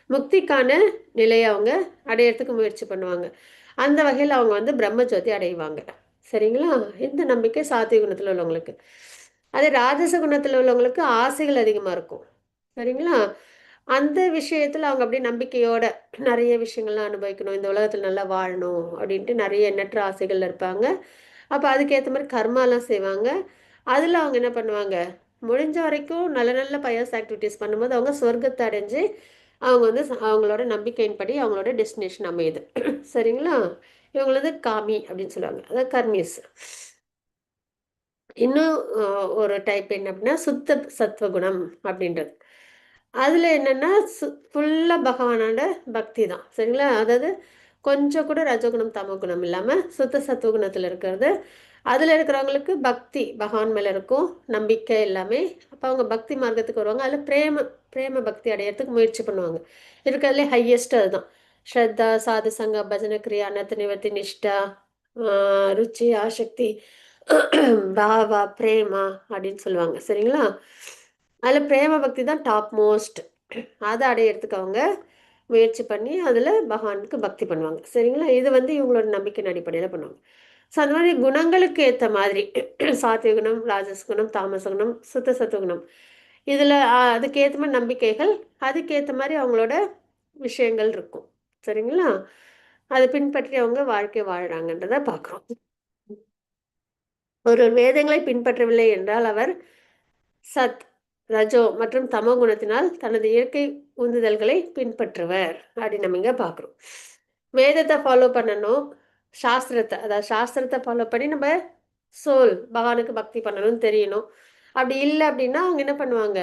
முக்திக்கான நிலையை அவங்க அடையறதுக்கு முயற்சி பண்ணுவாங்க. அந்த வகையில் அவங்க வந்து பிரம்மஜோதி அடைவாங்க. சரிங்களா? இந்த நம்பிக்கை சாத்விக குணத்தில் உள்ளவங்களுக்கு. அதே ராஜச குணத்தில் உள்ளவங்களுக்கு ஆசைகள் அதிகமாக இருக்கும். சரிங்களா? அந்த விஷயத்துல அவங்க அப்படியே நம்பிக்கையோட நிறைய விஷயங்கள்லாம் அனுபவிக்கணும், இந்த உலகத்துல நல்லா வாழணும் அப்படின்ட்டு நிறைய எண்ணற்ற ஆசைகள்ல இருப்பாங்க. அப்ப அதுக்கேற்ற மாதிரி கர்மாலாம் செய்வாங்க. அதுல அவங்க என்ன பண்ணுவாங்க? முடிஞ்ச வரைக்கும் நல்ல நல்ல பயஸ் ஆக்டிவிட்டிஸ் பண்ணும்போது அவங்க சொர்க்கத்தை அடைஞ்சு அவங்க வந்து அவங்களோட நம்பிக்கையின்படி அவங்களோட டெஸ்டினேஷன் அமையுது. சரிங்களா? இவங்களது காமி அப்படின்னு சொல்லுவாங்க, அதாவது கர்மீஸ். இன்னும் ஒரு டைப் என்ன அப்படின்னா சுத்த சத்வகுணம் அப்படின்றது. அதில் என்னென்னா ஃபுல்லாக பகவானோட பக்தி தான். சரிங்களா? அதாவது கொஞ்சம் கூட ரஜகுணம் தமகுணம் இல்லாமல் சுத்த சத்துவகுணத்தில் இருக்கிறது. அதில் இருக்கிறவங்களுக்கு பக்தி பகவான் மேலே இருக்கும், நம்பிக்கை எல்லாமே. அப்போ அவங்க பக்தி மார்க்கத்துக்கு வருவாங்க. அதில் பிரேம பக்தி அடையிறதுக்கு முயற்சி பண்ணுவாங்க. இருக்கிறதுலே ஹையஸ்ட் அதுதான். ஸ்ரத்தா, சாது சங்க, பஜன கிரியா, அனர்த்த நிவர்த்தி, நிஷ்டா, ருச்சி, ஆசக்தி, பாவா, பிரேமா அப்படின்னு சொல்லுவாங்க. சரிங்களா? அதில் பிரேம பக்தி தான் டாப் மோஸ்ட். அதை அடையிறதுக்கு அவங்க முயற்சி பண்ணி அதில் பகவானுக்கு பக்தி பண்ணுவாங்க. சரிங்களா? இது வந்து இவங்களோட நம்பிக்கையின் அடிப்படையில் பண்ணுவாங்க. ஸோ அந்த மாதிரி குணங்களுக்கு ஏற்ற மாதிரி சாத்விக குணம், ராஜஸ் குணம், தாமச குணம், சுத்த சத்துவகுணம், இதில் அதுக்கேற்ற மாதிரி நம்பிக்கைகள், அதுக்கேற்ற மாதிரி அவங்களோட விஷயங்கள் இருக்கும். சரிங்களா? அதை பின்பற்றி அவங்க வாழ்க்கை வாழ்கிறாங்கன்றதை பார்க்குறோம். ஒரு வேதங்களை பின்பற்றவில்லை என்றால் அவர் சத், ரஜோ மற்றும் தமோ குணத்தினால் தனது இயற்கை உந்துதல்களை பின்பற்றுவர் அப்படின்னு நம்ம இங்க பார்க்குறோம். வேதத்தை ஃபாலோ பண்ணணும், சாஸ்திரத்தை, அதாவது சாஸ்திரத்தை ஃபாலோ பண்ணி நம்ம சோல் பகவானுக்கு பக்தி பண்ணணும்னு தெரியணும். அப்படி இல்லை அப்படின்னா அவங்க என்ன பண்ணுவாங்க?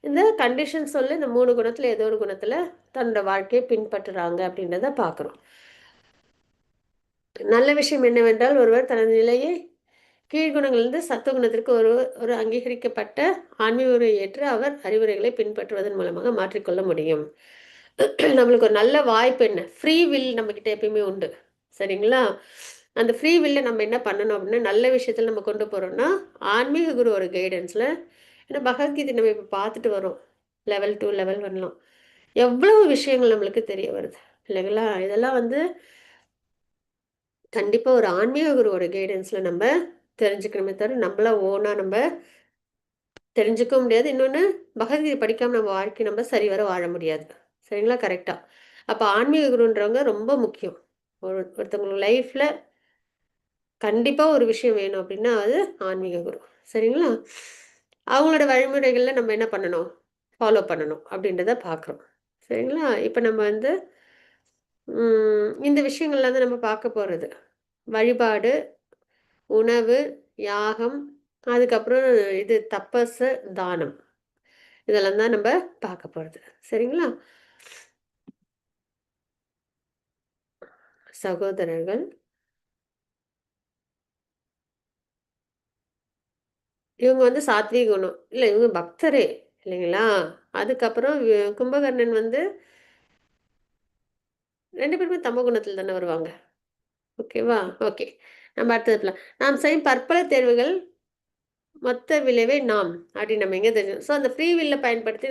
இந்த கண்டிஷன் சொல்லி இந்த 3 குணத்துல ஏதோ ஒரு குணத்துல தன்னோட வாழ்க்கையை பின்பற்றுறாங்க அப்படின்றத பார்க்குறோம். நல்ல விஷயம் என்னவென்றால் ஒருவர் தனது நிலையை கீழ்குணங்களிலிருந்து சத்துவகுணத்திற்கு ஒரு அங்கீகரிக்கப்பட்ட ஆன்மீக உரையை ஏற்று அவர் அறிவுரைகளை பின்பற்றுவதன் மூலமாக மாற்றிக்கொள்ள முடியும். நம்மளுக்கு ஒரு நல்ல வாய்ப்பு என்ன? ஃப்ரீ வில் நம்மக்கிட்ட எப்பயுமே உண்டு. சரிங்களா? அந்த ஃப்ரீ வில்ல நம்ம என்ன பண்ணணும் அப்படின்னா, நல்ல விஷயத்தில் நம்ம கொண்டு போகிறோம்னா ஆன்மீக குரு ஒரு கைடன்ஸில், ஏன்னா பகவத்கீதை நம்ம இப்போ பார்த்துட்டு வரோம். லெவல் 2 லெவல் 1லாம் எவ்வளவு விஷயங்கள் நம்மளுக்கு தெரிய வருது இல்லைங்களா? இதெல்லாம் வந்து கண்டிப்பாக ஒரு ஆன்மீக குருவோட கைடன்ஸில் நம்ம தெரிஞ்சுக்கணுமே தவிர நம்மளா ஓனாக நம்ம தெரிஞ்சுக்கவும் முடியாது. இன்னொன்று, பகவத்கீதை படிக்காமல் நம்ம வாழ்க்கை நம்ம சரிவர வாழ முடியாது. சரிங்களா? கரெக்டாக. அப்போ ஆன்மீக குருன்றவங்க ரொம்ப முக்கியம். ஒருத்தவங்க லைஃப்பில் கண்டிப்பாக ஒரு விஷயம் வேணும் அப்படின்னா அது ஆன்மீக குரு. சரிங்களா? அவங்களோட வழிமுறைகளில் நம்ம என்ன பண்ணணும்? ஃபாலோ பண்ணணும் அப்படின்றத பார்க்குறோம். சரிங்களா? இப்போ நம்ம வந்து இந்த விஷயங்கள்லாம் தான் நம்ம பார்க்க போகிறது. வழிபாடு, உணவு, யாகம், அதுக்கப்புறம் இது தபசு, தானம். இதெல்லாம் தான் நம்ம பார்க்க போகிறது. சரிங்களா? சகோதரர்கள், இவங்க வந்து சாத்வீக குணம். இல்ல இவங்க பக்தரே இல்லைங்களா? அதுக்கப்புறம் கும்பகர்ணன் வந்து 2 பேருமே தமோ குணத்துல தானே வருவாங்க. ஓகேவா? ஓகே. நம்ம அடுத்தது போலாம். நாம் செய்யும் பற்பல தேர்வுகள் மொத்த விளைவே நாம் அப்படின்னு நம்ம எங்க தெரிஞ்சோம். ஸோ அந்த ஃப்ரீ வில்ல பயன்படுத்தி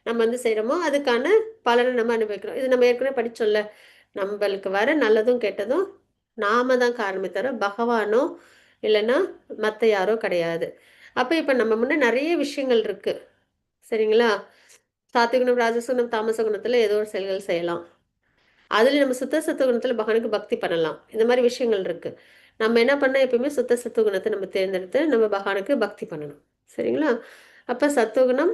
நம்ம வந்து செய்றோமோ, அதுக்கான பலன நம்ம அனுபவிக்கிறோம். இது நம்ம ஏற்கனவே படிச்சோம்ல. நம்பளுக்கு வர நல்லதும், கெட்டதும் நாம தான் காரணமே தவிர, பகவானோ இல்லன்னா மத்த யாரோ கிடையாது. அப்ப இப்ப நம்ம முன்ன நெறைய விஷயங்கள் இருக்கு. சரிங்களா? சாத்விக குணம், ராஜச குணம், தாமச குணத்துல ஏதோ ஒரு செயல்கள் செய்யலாம். அதுல நம்ம சுத்த சத்துவ குணத்துல பகவானுக்கு பக்தி பண்ணலாம். இந்த மாரி விஷயங்கள் இருக்கு. நம்ம என்ன பண்ணா எப்பயுமே சுத்த சத்துவ குணத்த நம்ம தேர்ந்தெடுத்து நம்ம பகவானுக்கு பக்தி பண்ணணும். சரிங்களா? அப்ப சத்துவகுணம்,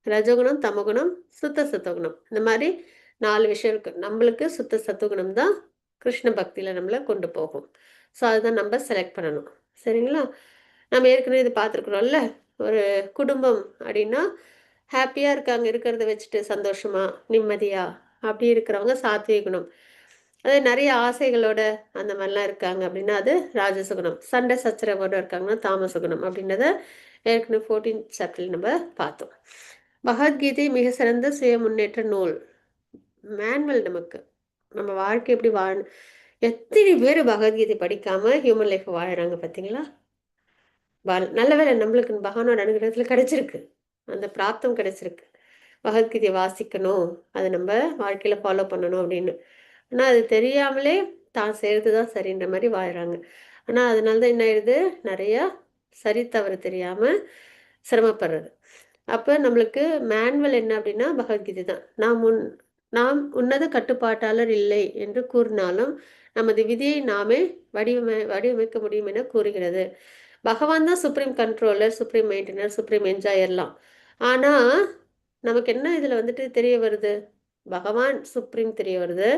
ரஜகுணம், தமோகுணம், சுத்த சத்துவகுணம். இந்த மாரி 4 விஷயம் இருக்கு. நம்மளுக்கு சுத்த சத்துவகுணம் தான் கிருஷ்ண பக்தியில நம்மள கொண்டு போகும். ஸோ அதுதான் நம்ம செலக்ட் பண்ணணும். சரிங்களா? நம்ம ஏற்கனவே இது பார்த்துருக்குறோம்ல. ஒரு குடும்பம் அப்படின்னா, ஹேப்பியா இருக்காங்க இருக்கிறத வச்சுட்டு சந்தோஷமா, நிம்மதியா அப்படி இருக்கிறவங்க சாத்விக குணம். அது நெறைய ஆசைகளோட அந்த மாரிலாம் இருக்காங்க அப்படின்னா, அது ராஜச குணம். சண்டை சச்சரவோட இருக்காங்கன்னா தாமச குணம் அப்படின்றத ஏற்கனவே 14th சாப்டர்ல நம்ம பார்த்தோம். பகவத்கீதை மிக சிறந்த சுய முன்னேற்ற நூல். மேனுவல் நமக்கு. நம்ம வாழ்க்கை எப்படி வாழணும். எத்தனை பேர் பகவத்கீதை படிக்காம ஹியூமன் லைஃப் வாழுறாங்க பார்த்தீங்களா? நல்ல வேளை நம்மளுக்கு பகவானோட அனுகிரகத்துல கிடைச்சிருக்கு. அந்த பிராப்தம் கிடைச்சிருக்கு. பகவத்கீதைய வாசிக்கணும். அத நம்ம வாழ்க்கையில ஃபாலோ பண்ணணும் அப்படின்னு. ஆனா அது தெரியாமலே தான் செய்றது தான் சரின்ற மாரி வாழ்றாங்க. ஆனா அதனால தான் என்ன ஆயிடுது, நெறையா சரி தவறு தெரியாம சிரமப்படுறது. அப்ப நம்மளுக்கு மேனுவல் என்ன அப்படின்னா பகவத்கீதை தான். நாம் உன்னத கட்டுப்பாட்டாளர் இல்லை என்று கூறினாலும், நமது விதியை நாமே வடிவமைக்க முடியும் என கூறுகிறது. பகவான் தான் சுப்ரீம் கண்ட்ரோலர், சுப்ரீம் மெயின்டெய்னர், சுப்ரீம் என்ஜாயர்லாம். ஆனா, நமக்கு என்ன இதுல வந்துட்டு தெரிய வருது? பகவான் சுப்ரீம் தெரிய வருது.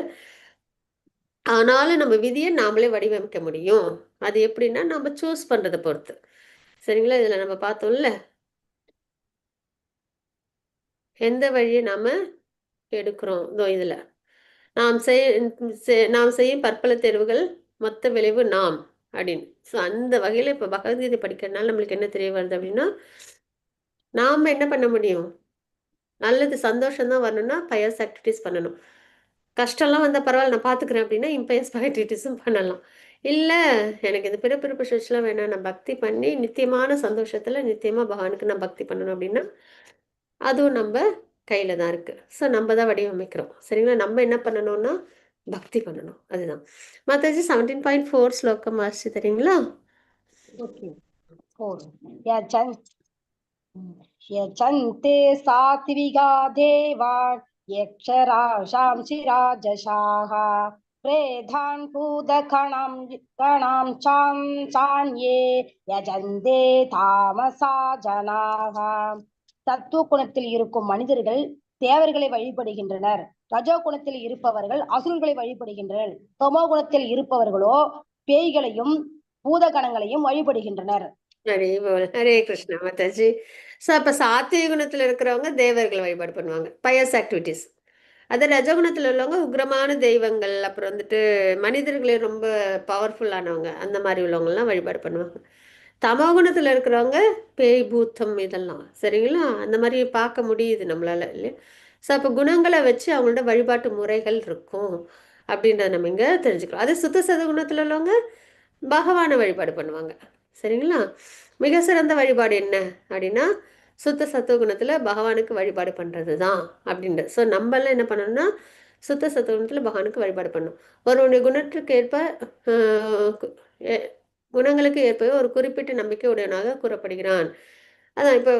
ஆனாலும் நம்ம விதிய நாமளே வடிவமைக்க முடியும். அது எப்படின்னா, நம்ம சூஸ் பண்றத பொறுத்து. சரிங்களா? இதுல நம்ம பார்த்தோம்ல, எந்த வழிய நாம எடுக்கிறோம். இதோ இதுல. நாம் செய் நாம் செய்யும் பற்பல தேர்வுகள் மொத்த விளைவு நாம் அப்படின்னு. ஸோ அந்த வகையில இப்ப பகவத்கீதை படிக்கிறதுனால நம்மளுக்கு என்ன தெரிய வருது அப்படின்னா, நாம என்ன பண்ண முடியும்? நல்லது சந்தோஷம் தான் வரணும்னா, பயஸ் ஆக்டிவிட்டீஸ் பண்ணணும். கஷ்டம்லாம் வந்தா பரவால்ல நான் பார்த்துக்கிறேன் அப்படின்னா, இம்பயஸ் ஆக்டிவிட்டீஸும் பண்ணலாம். இல்ல எனக்கு இந்த பிறப்பு சுழற்சிலாம் வேணாம். நான் பக்தி பண்ணி நித்தியமான சந்தோஷத்துல நித்தியமா பகவானுக்கு நான் பக்தி பண்ணணும் அப்படின்னா, அதுவும் நம்ப கையில தான் இருக்கு. ஸோ நம்ப தான் வடிவமைக்கிறோம். சரிங்களா? நம்ம என்ன பண்ணணும்னா, பக்தி பண்ணணும். அதுதான். மாதாஜி 17.4 ஸ்லோகம் வாசிச்சு தரீங்களா? ஓகே. 4. यजन्ते सात्विका देवान् यक्षराशांसि राजसाः प्रेधान् कणां சான்யே யஜந்தே தாமசா ஜனாக. தத்துவ குணத்தில் இருக்கும் மனிதர்கள் தேவர்களை வழிபடுகின்றனர். ரஜோ குணத்தில் இருப்பவர்கள் அசுரர்களை வழிபடுகின்றனர். தமோ குணத்தில் இருப்பவர்களோ பேய்களையும் பூதகணங்களையும் வழிபடுகின்றனர். ஹரே போல். ஹரே கிருஷ்ணா மாதாஜி. ஸோ அப்ப சாத்விக குணத்துல இருக்கிறவங்க தேவர்கள் வழிபாடு பண்ணுவாங்க. பயஸ் ஆக்டிவிட்டீஸ். அது ரஜகுணத்துல உள்ளவங்க உக்கிரமான தெய்வங்கள், அப்புறம் வந்துட்டு மனிதர்களே ரொம்ப பவர்ஃபுல்லானவங்க, அந்த மாதிரி உள்ளவங்கலாம் வழிபாடு பண்ணுவாங்க. தமோகுணத்துல இருக்கிறவங்க பேய், பூத்தம் இதெல்லாம். சரிங்களா? அந்த மாதிரி பார்க்க முடியுது நம்மளால இல்லையா? ஸோ அப்போ குணங்களை வச்சு அவங்களோட வழிபாட்டு முறைகள் இருக்கும் அப்படின்றத நம்ம இங்க தெரிஞ்சுக்கலாம். அது சுத்த சதகுணத்துல உள்ளவங்க பகவானை வழிபாடு பண்ணுவாங்க. சரிங்களா? மிக சிறந்த வழிபாடு என்ன அப்படின்னா, சுத்த சத்துவகுணத்துல பகவானுக்கு வழிபாடு பண்றது தான் அப்படின்றது. ஸோ நம்மளாம் என்ன பண்ணணும்னா, சுத்த சத்துவகுணத்துல பகவானுக்கு வழிபாடு பண்ணணும். ஒருவனுடைய குணத்திற்கு ஏற்ப குணங்களுக்கு ஏற்ப ஒரு குறிப்பிட்ட நம்பிக்கை உடையவனாக கூறப்படுகிறான். அதான் இப்போ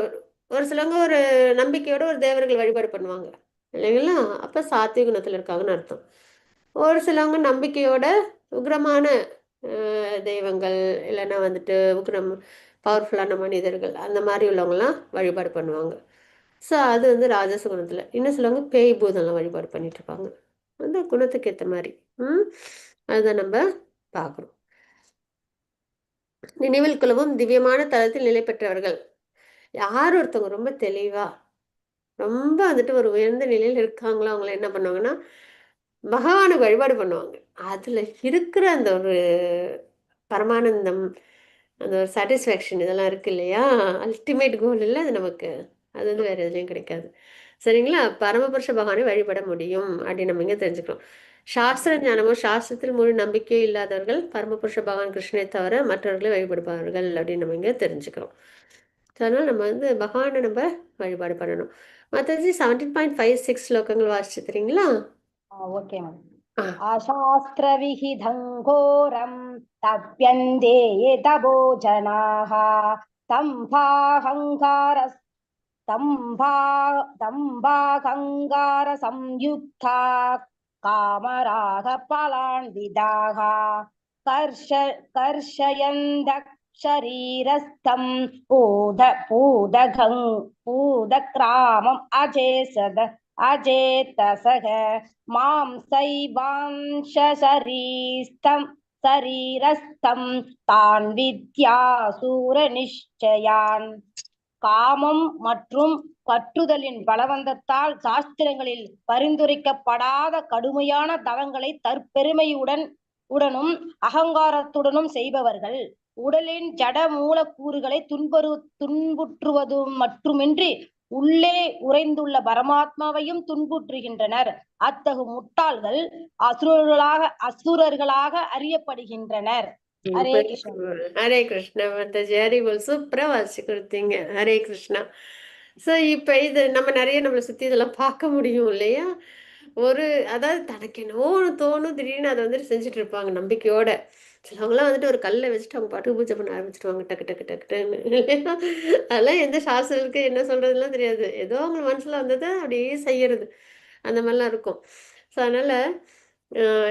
ஒரு சிலவங்க ஒரு நம்பிக்கையோட ஒரு தேவர்கள் வழிபாடு பண்ணுவாங்க இல்லைங்களா? அப்ப சாத்விக குணத்துல இருக்காங்கன்னு அர்த்தம். ஒரு சிலவங்க நம்பிக்கையோட உக்கிரமான தெய்வங்கள் இல்லைன்னா வந்துட்டு உக்கிரம் பவர்ஃபுல்லான மனிதர்கள் அந்த மாதிரி உள்ளவங்கலாம் வழிபாடு பண்ணுவாங்க. ஸோ அது வந்து ராஜச குணத்துல. இன்னும் சிலவங்க பேய் பூதம்லாம் வழிபாடு பண்ணிட்டு இருப்பாங்க. அந்த குணத்துக்கு ஏற்ற மாதிரி. ம் அதுதான் நம்ம பார்க்குறோம். நினைவில் கொள்ளவும் திவ்யமான தளத்தில் நிலை பெற்றவர்கள். யார் ஒருத்தவங்க ரொம்ப தெளிவா ரொம்ப வந்துட்டு ஒரு உயர்ந்த நிலையில் இருக்காங்களோ அவங்கள என்ன பண்ணுவாங்கன்னா பகவானுக்கு வழிபாடு பண்ணுவாங்க. அதுல இருக்கிற அந்த ஒரு பரமானந்தம், அந்த ஒரு சாட்டிஸ்ஃபேக்ஷன் இதெல்லாம் இருக்கு இல்லையா? அல்டிமேட் கோல் இல்லை அது நமக்கு. அது வந்து வேறு எதுலேயும் கிடைக்காது. சரிங்களா? பரமபுருஷ பகவானை வழிபட முடியும் அப்படின்னு நம்ம இங்கே தெரிஞ்சுக்கிறோம். சாஸ்திர ஞானமும் சாஸ்திரத்தில் முழு நம்பிக்கை இல்லாதவர்கள் பரமபுருஷ பகவான் கிருஷ்ணனை தவிர மற்றவர்களை வழிபடுவார்கள் அப்படின்னு நம்ம இங்கே தெரிஞ்சுக்கிறோம். அதனால் நம்ம வந்து பகவானை நம்ம வழிபாடு பண்ணணும். மற்றது 17.56 ஸ்லோகங்கள் வாசிச்சு தரீங்களா? Okay ma'am. ஆ அசாஸ்திர விகிதம் கோரம் தப்யந்தே தபோ ஜனாஹ தம்பாஹங்கார தம்பாஹங்கார சம்யுக்தா காமராக பலான்விதாக கர்ஷயந்த ஷரீரஸ்தம் பூதகிராமம் அஜேதசக மாம் சரீரஸ்தம் தான் வித்யாசூர நிச்சயான். காமம் மற்றும் பற்றுதலின் பலவந்தத்தால் சாஸ்திரங்களில் பரிந்துரைக்கப்படாத கடுமையான தவங்களை தற்பெருமையுடனும் அகங்காரத்துடனும் செய்பவர்கள் உடலின் ஜட மூலக்கூறுகளை துன்புற்றுவது மட்டுமின்றி உள்ளே உறைந்துள்ள பரமாத்மாவையும் துன்புற்றுகின்றனர். அத்தகு முட்டாள்கள் அசுரர்களாக அறியப்படுகின்றனர். ஹரே கிருஷ்ணா. ஹரே கிருஷ்ணா மாதாஜி, ஹரி போல். சூப்பராக வாசிச்சு கொடுத்தீங்க. ஹரே கிருஷ்ணா. ஸோ இப்போ இது நம்ம நிறைய நம்மளை சுற்றி இதெல்லாம் பார்க்க முடியும் இல்லையா? அதாவது தனக்கு என்னவோ ஒன்று தோணும், திடீர்னு அதை வந்துட்டு செஞ்சுட்டு இருப்பாங்க நம்பிக்கையோட. சிலவங்களாம் வந்துட்டு ஒரு கல்லை வச்சுட்டு அவங்க பாட்டுக்கு பூஜை பண்ண ஆரம்பிச்சிடுவாங்க டக்கு டக்கு டக்குன்னு இல்லையா? அதெல்லாம் எந்த சாஸ்திரம் இருக்கு என்ன சொல்றதுலாம் தெரியாது, ஏதோ அவங்க மனசுல வந்ததை அப்படியே செய்யறது, அந்த மாதிரிலாம் இருக்கும். ஸோ அதனால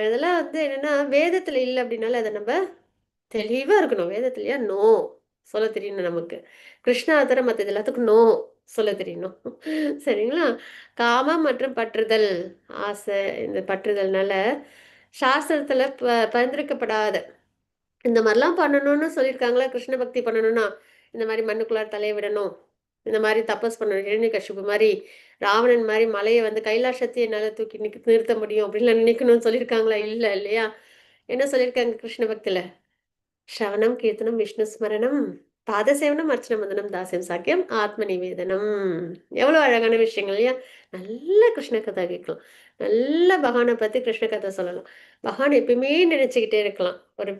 இதெல்லாம் வந்து என்னன்னா வேதத்துல இல்லை அப்படின்னால அதை நம்ம தெளிவா இருக்கணும். வேதத்துலயா நோ சொல்ல தெரியணும் நமக்கு. கிருஷ்ணா தவிர மற்றது எல்லாத்துக்கும் நோ சொல்ல தெரியணும். சரிங்களா? காமம் மற்றும் பற்றுதல், ஆசை, இந்த பற்றுதல்னால சாஸ்திரத்துல பரிந்துரைக்கப்படாத இந்த மாதிரிலாம் பண்ணணும்னு சொல்லியிருக்காங்களா? கிருஷ்ண பக்தி பண்ணணும்னா இந்த மாதிரி மண்ணுக்குள்ளார தலையை விடணும், இந்த மாதிரி தபஸ் பண்ணணும், இரண்யகசிபு மாதிரி, ராவணன் மாதிரி மலையை வந்து கைலாசத்தை என்னால் தூக்கி நிறுத்த முடியும் அப்படின்லாம் நினைக்கணும்னு சொல்லியிருக்காங்களா? இல்லை இல்லையா? என்ன சொல்லியிருக்காங்க கிருஷ்ண பக்தியில? ஸ்ரவணம் கீர்த்தனம் விஷ்ணு ஸ்மரணம் பாதசேவனம் அர்ச்சனம் வந்தனம் தாசியம் சாக்கியம் ஆத்ம நிவேதனம். எவ்வளோ அழகான விஷயங்கள் இல்லையா? நல்ல கிருஷ்ண கதை கேட்கலாம், நல்ல பகவானை பற்றி கிருஷ்ண கதை சொல்லலாம், பகவான் எப்பயுமே நினச்சிக்கிட்டே இருக்கலாம். ஒரு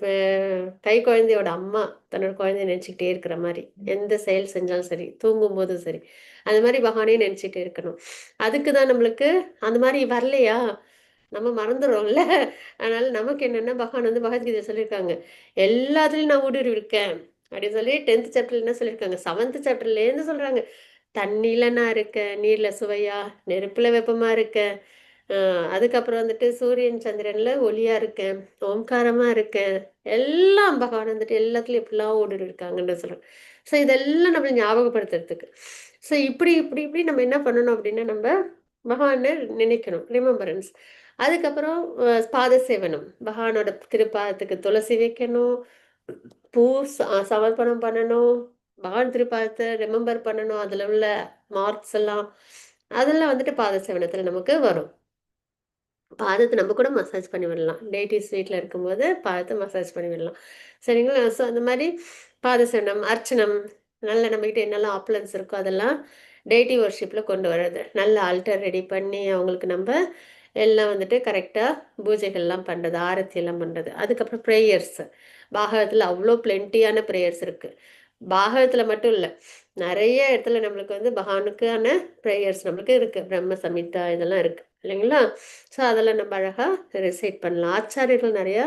கை குழந்தையோட அம்மா தன்னோட குழந்தைய நினச்சிக்கிட்டே இருக்கிற மாதிரி, எந்த செயல் செஞ்சாலும் சரி, தூங்கும் போதும் சரி, அது மாதிரி பகவானே நினச்சிக்கிட்டே இருக்கணும். அதுக்கு தான் நம்மளுக்கு அந்த மாதிரி வரலையா நம்ம மறந்துடுறோம்ல. அதனால நமக்கு என்னென்னா பகவான் வந்து பகவத்கீதை சொல்லியிருக்காங்க, எல்லாத்துலேயும் நான் ஊடுருவி இருக்கேன் அப்படின்னு சொல்லி 10th சாப்டர்ல என்ன சொல்லியிருக்காங்க, 7th சாப்டர்லேருந்து சொல்கிறாங்க. தண்ணியில் நான் இருக்கேன், நீரில் சுவையா, நெருப்பில் வெப்பமாக இருக்கேன், அதுக்கப்புறம் வந்துட்டு சூரியன் சந்திரனில் ஒளியாக இருக்கேன், ஓம்காரமாக இருக்கேன், எல்லாம் பகவான் வந்துட்டு எல்லாத்துலேயும் எப்படிலாம் ஊடுருவி இருக்காங்கன்னு சொல்கிறேன். ஸோ இதெல்லாம் நம்மளை ஞாபகப்படுத்துறதுக்கு. ஸோ இப்படி இப்படி இப்படி நம்ம என்ன பண்ணணும் அப்படின்னா நம்ம பகவானை நினைக்கணும், ரிமெம்பரன்ஸ். அதுக்கப்புறம் பாத சேவனம், பகவானோட திருப்பாதத்துக்கு துளசி வைக்கணும், பூ சமர்ப்பணம் பண்ணணும், பகவான் திருப்பாதத்தை ரிமெம்பர் பண்ணணும், அதில் உள்ள மார்க்ஸ் எல்லாம் அதெல்லாம் வந்துட்டு பாத சேவனத்தில் நமக்கு வரும். பாதத்தை நம்ம கூட மசாஜ் பண்ணி விடலாம், டேட்டிஸ் வீட்டில் இருக்கும்போது பாதத்தை மசாஜ் பண்ணி விடலாம். சரிங்களா? ஸோ அந்த மாதிரி பாத சேவனம், அர்ச்சனம், நல்ல நம்மகிட்ட என்னெல்லாம் ஆப்லன்ஸ் இருக்கோ அதெல்லாம் டேட்டி ஒர்ஷிப்பில் கொண்டு வர்றது, நல்ல ஆல்டர் ரெடி பண்ணி அவங்களுக்கு நம்ம எல்லாம் வந்துட்டு கரெக்டாக பூஜைகள்லாம் பண்ணுறது, ஆரத்தி எல்லாம் பண்ணுறது. அதுக்கப்புறம் ப்ரேயர்ஸ், பாகவத்தில் அவ்வளோ பிளென்ட்டியான ப்ரேயர்ஸ் இருக்குது. பாகவத்தில் மட்டும் இல்லை, நிறைய இடத்துல நம்மளுக்கு வந்து பகவானுக்கான ப்ரேயர்ஸ் நம்மளுக்கு இருக்குது, பிரம்ம சமிதா இதெல்லாம் இருக்குது இல்லைங்களா? ஸோ அதெல்லாம் நம்ம அழகாக ரிசைட் பண்ணலாம். ஆச்சாரியர்கள் நிறையா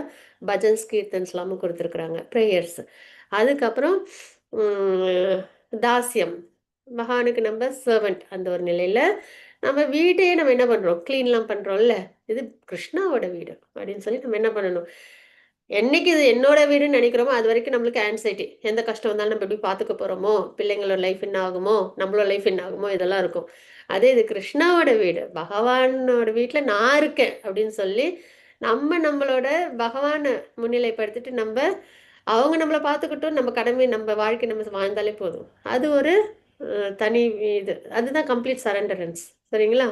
பஜன்ஸ் கீர்த்தன்ஸ்லாமும் கொடுத்துருக்குறாங்க, ப்ரேயர்ஸ். அதுக்கப்புறம் தாசியம், பகவானுக்கு நம்ம சர்வெண்ட், அந்த ஒரு நிலையில் நம்ம வீட்டையே நம்ம என்ன பண்ணுறோம், க்ளீன்லாம் பண்ணுறோம்ல, இது கிருஷ்ணாவோட வீடு அப்படின்னு சொல்லி நம்ம என்ன பண்ணணும், என்னைக்கு இது என்னோட வீடுன்னு நினைக்கிறோமோ அது வரைக்கும் நம்மளுக்கு ஆன்சைட்டி, எந்த கஷ்டம் வந்தாலும் நம்ம எப்படி பார்த்துக்க போகிறோமோ, பிள்ளைங்களோட லைஃப் என்ன ஆகுமோ, நம்மளோட லைஃப் என்ன ஆகுமோ, இதெல்லாம் இருக்கும். அதே இது கிருஷ்ணாவோட வீடு, பகவானோட வீட்டில் நான் இருக்கேன் அப்படின்னு சொல்லி நம்மளோட பகவானை முன்னிலைப்படுத்திட்டு அவங்க நம்மளை பார்த்துக்கிட்டும், நம்ம கடமை நம்ம வாழ்க்கை நம்ம வாழ்ந்தாலே போதும். அது ஒரு தனி இது, அதுதான் கம்ப்ளீட் சரண்டரன்ஸ். சரிங்களா?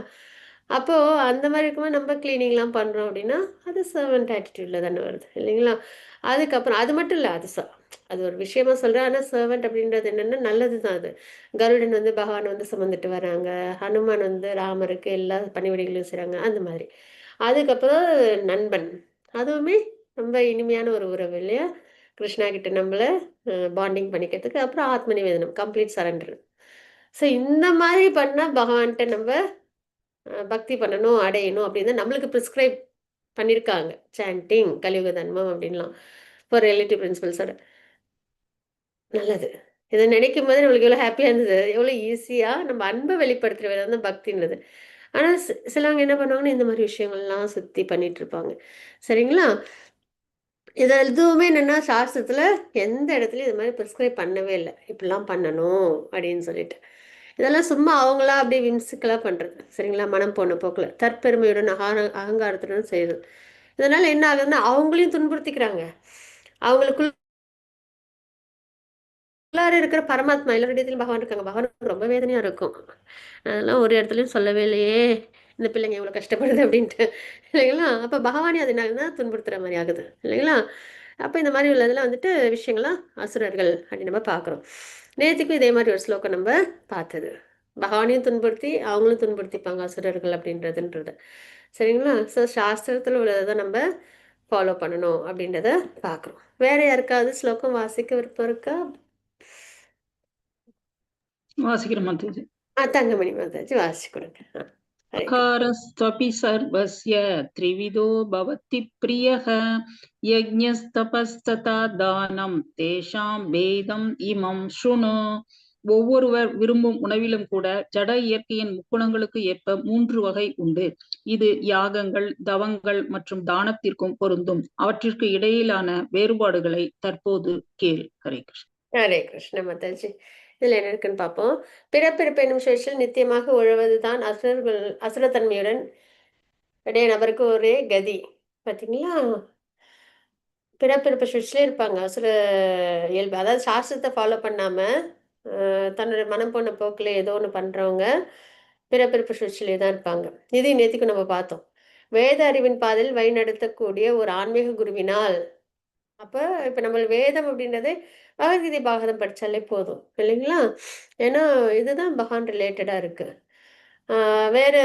அப்போ அந்த மாதிரி இருக்கும்போது நம்ம கிளீனிங்லாம் பண்ணுறோம் அப்படின்னா அது சர்வெண்ட் ஆட்டிடியூடில் தானே வருது இல்லைங்களா? அதுக்கப்புறம் அது மட்டும் இல்லை, அது ஒரு விஷயமா சொல்கிறேன். ஆனால் சர்வெண்ட் அப்படின்றது என்னென்னா நல்லது தான் அது. கருடன் வந்து பகவான் வந்து சுமந்துட்டு வராங்க, ஹனுமான் வந்து ராமருக்கு எல்லா பணிவிடைகளையும் செய்கிறாங்க அந்த மாதிரி. அதுக்கப்புறம் நண்பன், அதுவுமே ரொம்ப இனிமையான ஒரு உறவு இல்லையா? கிருஷ்ணா கிட்ட நம்மளை பாண்டிங் பண்ணிக்கிறதுக்கு. அப்புறம் ஆத்ம நிவேதனம், கம்ப்ளீட் சரண்டர். ஸோ இந்த மாதிரி பண்ணால் பகவான்கிட்ட நம்ம பக்தி பண்ணணும், அடையணும் அப்படின்னு தான் நம்மளுக்கு ப்ரிஸ்கிரைப் பண்ணியிருக்காங்க. சாண்டிங், கலியுக தர்மம் அப்படின்லாம். ஃபார் ரிலேட்டிவ் பிரின்சிபல்ஸோட நல்லது. இதை நினைக்கும் போது நம்மளுக்கு எவ்வளோ ஹாப்பியாக இருந்தது. எவ்வளோ ஈஸியாக நம்ம அன்பை வெளிப்படுத்துகிற விதம் தான் பக்தின்றது. ஆனால் சிலவங்க என்ன பண்ணுவாங்கன்னா இந்த மாதிரி விஷயங்கள்லாம் சுற்றி பண்ணிட்டு இருப்பாங்க. சரிங்களா? இது எதுவுமே என்னென்னா சாஸ்திரத்தில் எந்த இடத்துலையும் இது மாதிரி ப்ரிஸ்கிரைப் பண்ணவே இல்லை. இப்படிலாம் பண்ணணும் அப்படின்னு சொல்லிட்டு. இதெல்லாம் சும்மா அவங்களா அப்படியே விம்சிக்கலாக பண்ணுறது. சரிங்களா? மனம் போன போக்கில் தற்பெருமையுடன் அகங்காரத்துடன் செய்யுது. இதனால் என்ன ஆகுதுன்னா அவங்களையும் துன்புறுத்திக்கிறாங்க. அவங்களுக்குள்ளார இருக்கிற பரமாத்மா எல்லா இடத்துலையும் பகவான் இருக்காங்க. பகவானுக்கு ரொம்ப வேதனையாக இருக்கும். அதெல்லாம் ஒரு இடத்துலையும் சொல்லவே இல்லையே, இந்த பிள்ளைங்க இவ்வளோ கஷ்டப்படுது அப்படின்ட்டு இல்லைங்களா? அப்போ பகவானே அது என்ன துன்புறுத்துகிற மாதிரி ஆகுது இல்லைங்களா? அப்போ இந்த மாதிரி உள்ளதெல்லாம் வந்துட்டு விஷயங்கள்லாம் அசுரர்கள் அப்படின்னு நம்ம பார்க்குறோம். நேற்றுக்கும் இதே மாதிரி ஒரு ஸ்லோகம் நம்ம பார்த்தது. பகவானையும் துன்புறுத்தி அவங்களும் துன்புறுத்திப்பாங்க அசுரர்கள் அப்படின்றதுன்றது. சரிங்களா? ஸோ சாஸ்திரத்தில் உள்ளதை தான் நம்ம ஃபாலோ பண்ணணும் அப்படின்றத பார்க்குறோம். வேற யாருக்காவது ஸ்லோகம் வாசிக்க விருப்பம் இருக்கா? வாசிக்கிற மாதாஜி. தங்கமணி மாதாஜி வாசிச்சு கொடுங்க. ஹரே கிருஷ்ணா. அகாரஸ்த்வபி சர்வஸ்ய த்ரிவிதோ பவதி பிரியः யஜ்ஞஸ்தபஸ்ததா தானம் தேஷாம் வேதம் இமம் ஸ்ருணு. ஒவ்வொருவர் விரும்பும் உணவிலும் கூட ஜட இயற்கையின் முக்குணங்களுக்கு ஏற்ப 3 வகை உண்டு. இது யாகங்கள், தவங்கள் மற்றும் தானத்திற்கும் பொருந்தும். அவற்றிற்கு இடையிலான வேறுபாடுகளை தற்போது கேள். ஹரே கிருஷ்ணா. ஹரே கிருஷ்ண மாதாஜி. இதுல என்ன இருக்குன்னு பார்ப்போம். பிறப்பிறப்பு என்னும் சுழற்சியில் நித்தியமாக உழவதுதான் அசுரத்தன்மையுடன் உடைய நபருக்கு ஒரே கதி. பார்த்தீங்களா? பிறப்பிறப்பு சுழற்சியிலே இருப்பாங்க அசுர இயல்பு. அதாவது சாஸ்திரத்தை ஃபாலோ பண்ணாம தன்னோட மனம் போன போக்கில் ஏதோ ஒன்று பண்றவங்க பிறப்பிறப்பு சுழற்சியிலே தான் இருப்பாங்க. இது நேத்திக்கு நம்ம பார்த்தோம். வேத அறிவின் பாதையில் வழிநடத்தக்கூடிய ஒரு ஆன்மீக குருவினால். அப்போ இப்போ நம்ம வேதம் அப்படின்றது பகவத்கீதை பாகவதம் படித்தாலே போதும் இல்லைங்களா? ஏன்னா இதுதான் பகவான் ரிலேட்டடாக இருக்குது. வேறு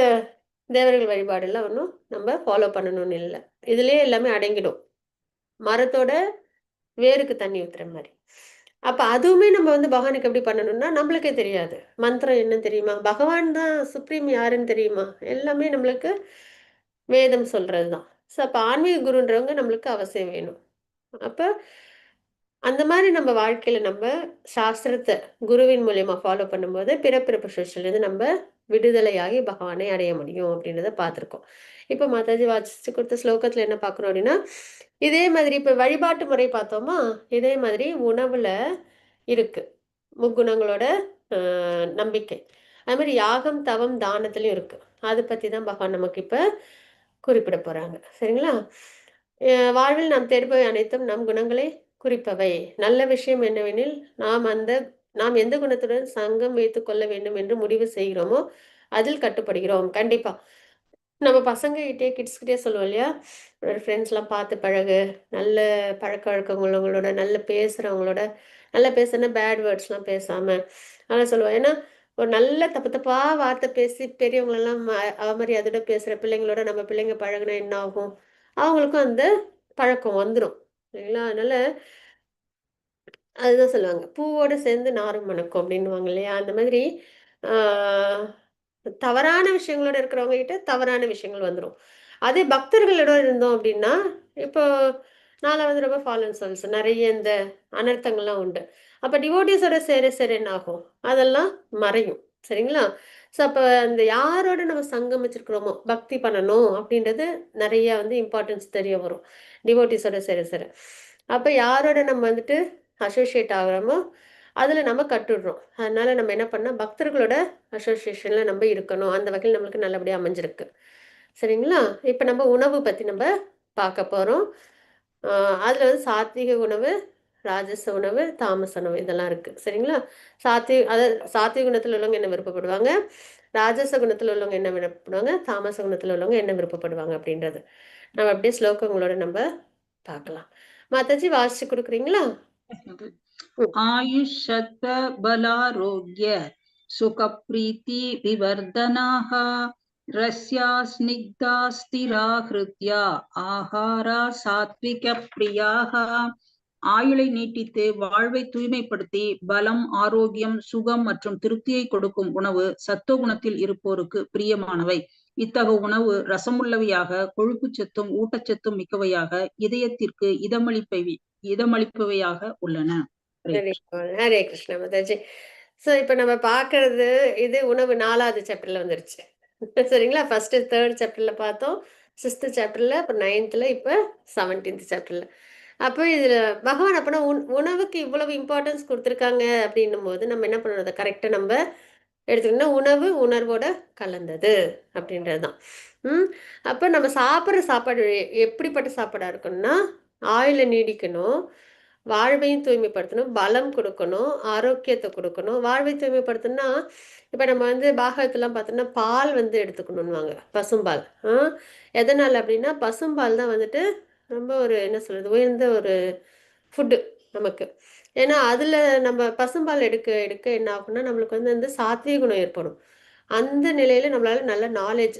தேவர்கள் வழிபாடெல்லாம் ஒன்றும் நம்ம ஃபாலோ பண்ணணும்னு இல்லை. இதுலேயே எல்லாமே அடங்கிடும். மரத்தோட வேருக்கு தண்ணி ஊற்றுற மாதிரி. அப்போ அதுவுமே நம்ம வந்து பகவானுக்கு எப்படி பண்ணணும்னா நம்மளுக்கே தெரியாது. மந்திரம் என்ன தெரியுமா? பகவான் தான் சுப்ரீம் யாருன்னு தெரியுமா? எல்லாமே நம்மளுக்கு வேதம் சொல்கிறது தான். ஸோ அப்போ ஆன்மீக குருன்றவங்க நம்மளுக்கு அவசியம் வேணும். அப்போ அந்த மாதிரி நம்ம வாழ்க்கையில நம்ம சாஸ்திரத்தை குருவின் மூலியமா ஃபாலோ பண்ணும்போது பிறப்பிறப்பு சுழற்சியிலேருந்து நம்ம விடுதலையாகி பகவானை அடைய முடியும் அப்படின்றத பார்த்துருக்கோம். இப்போ மாதாஜி வாசிச்சு கொடுத்த ஸ்லோகத்தில் என்ன பார்க்குறோம் அப்படின்னா இதே மாதிரி இப்போ வழிபாட்டு முறை பார்த்தோமா, இதே மாதிரி உணவுல இருக்கு முக்குணங்களோட நம்பிக்கை. அது மாதிரி யாகம், தவம், தானத்துலையும் இருக்கு. அதை பற்றி தான் பகவான் நமக்கு இப்போ குறிப்பிட போறாங்க. சரிங்களா? வாழ்வில் நாம் தேடுபவை அனைத்தும் நம் குணங்களை குறிப்பவை. நல்ல விஷயம் என்னவெனில் நாம் எந்த குணத்துடன் சங்கம் வைத்துக் கொள்ள வேண்டும் என்று முடிவு செய்கிறோமோ அதில் கட்டுப்படுகிறோம். கண்டிப்பா நம்ம பசங்ககிட்டே கிட்ஸ்கிட்டே சொல்லுவோம் இல்லையா? ஒரு ஃப்ரெண்ட்ஸ்லாம் பார்த்து பழகு, நல்ல பழக்க வழக்கங்களோட நல்ல பேசுகிறவங்களோட நல்லா பேசுனா பேட் வேர்ட்ஸ்லாம் பேசாம அதெல்லாம் சொல்லுவோம். ஏன்னா ஒரு நல்ல தப்பு தப்பா வார்த்தை பேசி பெரியவங்களெல்லாம் அவமரியாதையோட பேசுகிற பிள்ளைங்களோட நம்ம பிள்ளைங்க பழகுனா என்ன ஆகும்? அவங்களுக்கும் அந்த பழக்கம் வந்துடும் இல்லைங்களா? அதனால அதுதான் சொல்லுவாங்க. பூவோட சேர்ந்து நாரும் மணக்கும் அப்படின்னுவாங்க இல்லையா? அந்த மாதிரி ஆஹ், தவறான விஷயங்களோட இருக்கிறவங்க கிட்ட தவறான விஷயங்கள் வந்துடும். அதே பக்தர்களோட இருந்தோம் அப்படின்னா, இப்போ நான்லாம் வந்து ரொம்ப ஃபாலோ சொல்ஸ் நிறைய இந்த அனர்த்தங்கள்லாம் உண்டு. அப்போ டிவோட்டிஸோட சேர சேர என்ன ஆகும்? அதெல்லாம் மறையும். சரிங்களா? ஸோ அப்போ அந்த யாரோட நம்ம சங்கம் வச்சிருக்கிறோமோ பக்தி பண்ணணும் அப்படின்றது நிறைய வந்து இம்பார்ட்டன்ஸ் தெரிய வரும். டிவோட்டிஸோட சேர சேர. அப்போ யாரோட நம்ம வந்துட்டு அசோசியேட் ஆகுறோமோ அதில் நம்ம கட்டுடுறோம். அதனால நம்ம என்ன பண்ணால் பக்தர்களோட அசோசியேஷனில் நம்ம இருக்கணும். அந்த வகையில் நம்மளுக்கு நல்லபடியாக அமைஞ்சிருக்கு. சரிங்களா? இப்போ நம்ம உணவு பற்றி நம்ம பார்க்க போகிறோம். அதில் வந்து சாத்விக உணவு, ராஜச உணவு, தாமச உணவு இதெல்லாம் இருக்குது. சரிங்களா? அதாவது சாத்விக குணத்தில் உள்ளவங்க என்ன விருப்பப்படுவாங்க? ராஜச குணத்துல உள்ளவங்க என்ன விருப்பப்படுவாங்க, தாமச குணத்துல உள்ளவங்க என்ன விருப்பப்படுவாங்க அப்படின்றது நம்ம அப்படியே ஸ்லோகங்களோட நம்ம பார்க்கலாம். மாதாஜி வாசிச்சு கொடுக்குறீங்களா? ஆயுஷ் சத்வ பலாரோக்ய சுகப்ரீதி விவர்தனாः ரஸ்யா ஸ்னிக்தா ஸ்திரா ஹிருத்யா ஆஹாரா சாத்விக பிரியாः. ஆயுளை நீட்டித்து வாழ்வை தூய்மைப்படுத்தி பலம், ஆரோக்கியம், சுகம் மற்றும் திருப்தியை கொடுக்கும் உணவு சத்துவகுணத்தில் இருப்போருக்கு பிரியமானவை. இத்தகைய உணவு ரசமுள்ளவையாக, கொழுப்பு சத்தும் ஊட்டச்சத்தும் மிக்கவையாக, இதயத்திற்கு இதமளிப்பவையாக உள்ளன. ஹரே கிருஷ்ணா மாதாஜி. ஸோ இப்போ நம்ம பார்க்கறது இது உணவு 4வது சாப்டர்ல வந்துருச்சு. சரிங்களா? ஃபர்ஸ்ட் 3rd சாப்டர்ல பார்த்தோம், 6th சாப்டர்ல, அப்புறம் 9th, இப்போ 17th சாப்டர்ல. அப்போ இதுல பகவான் அப்பனா உணவுக்கு இவ்வளவு இம்பார்ட்டன்ஸ் கொடுத்துருக்காங்க அப்படின்னும் போது நம்ம என்ன பண்ணணும், அதை கரெக்டாக நம்ம எடுத்துக்கணும். உணவு உணர்வோட கலந்தது அப்படின்றது தான். அப்போ நம்ம சாப்பிட்ற சாப்பாடு எப்படிப்பட்ட சாப்பாடாக இருக்கணும்னா, ஆயுளை நீடிக்கணும், வாழ்வையும் தூய்மைப்படுத்தணும், பலம் கொடுக்கணும், ஆரோக்கியத்தை கொடுக்கணும். வாழ்வை தூய்மைப்படுத்தணும்னா இப்போ நம்ம வந்து பாகவதெல்லாம் பார்த்தோம்னா பால் வந்து எடுத்துக்கணும்னுவாங்க, பசும்பால். எதனால் அப்படின்னா பசும்பால் தான் வந்துட்டு ரொம்ப ஒரு என்ன சொல்கிறது, உயர்ந்த ஒரு ஃபுட்டு நமக்கு. ஏன்னா அதில் நம்ம பசும்பால் எடுக்க எடுக்க என்ன ஆகும்னா நம்மளுக்கு வந்து அந்த சாத்விக குணம் ஏற்படும். அந்த நிலையில் நம்மளால் நல்ல நாலேஜ்,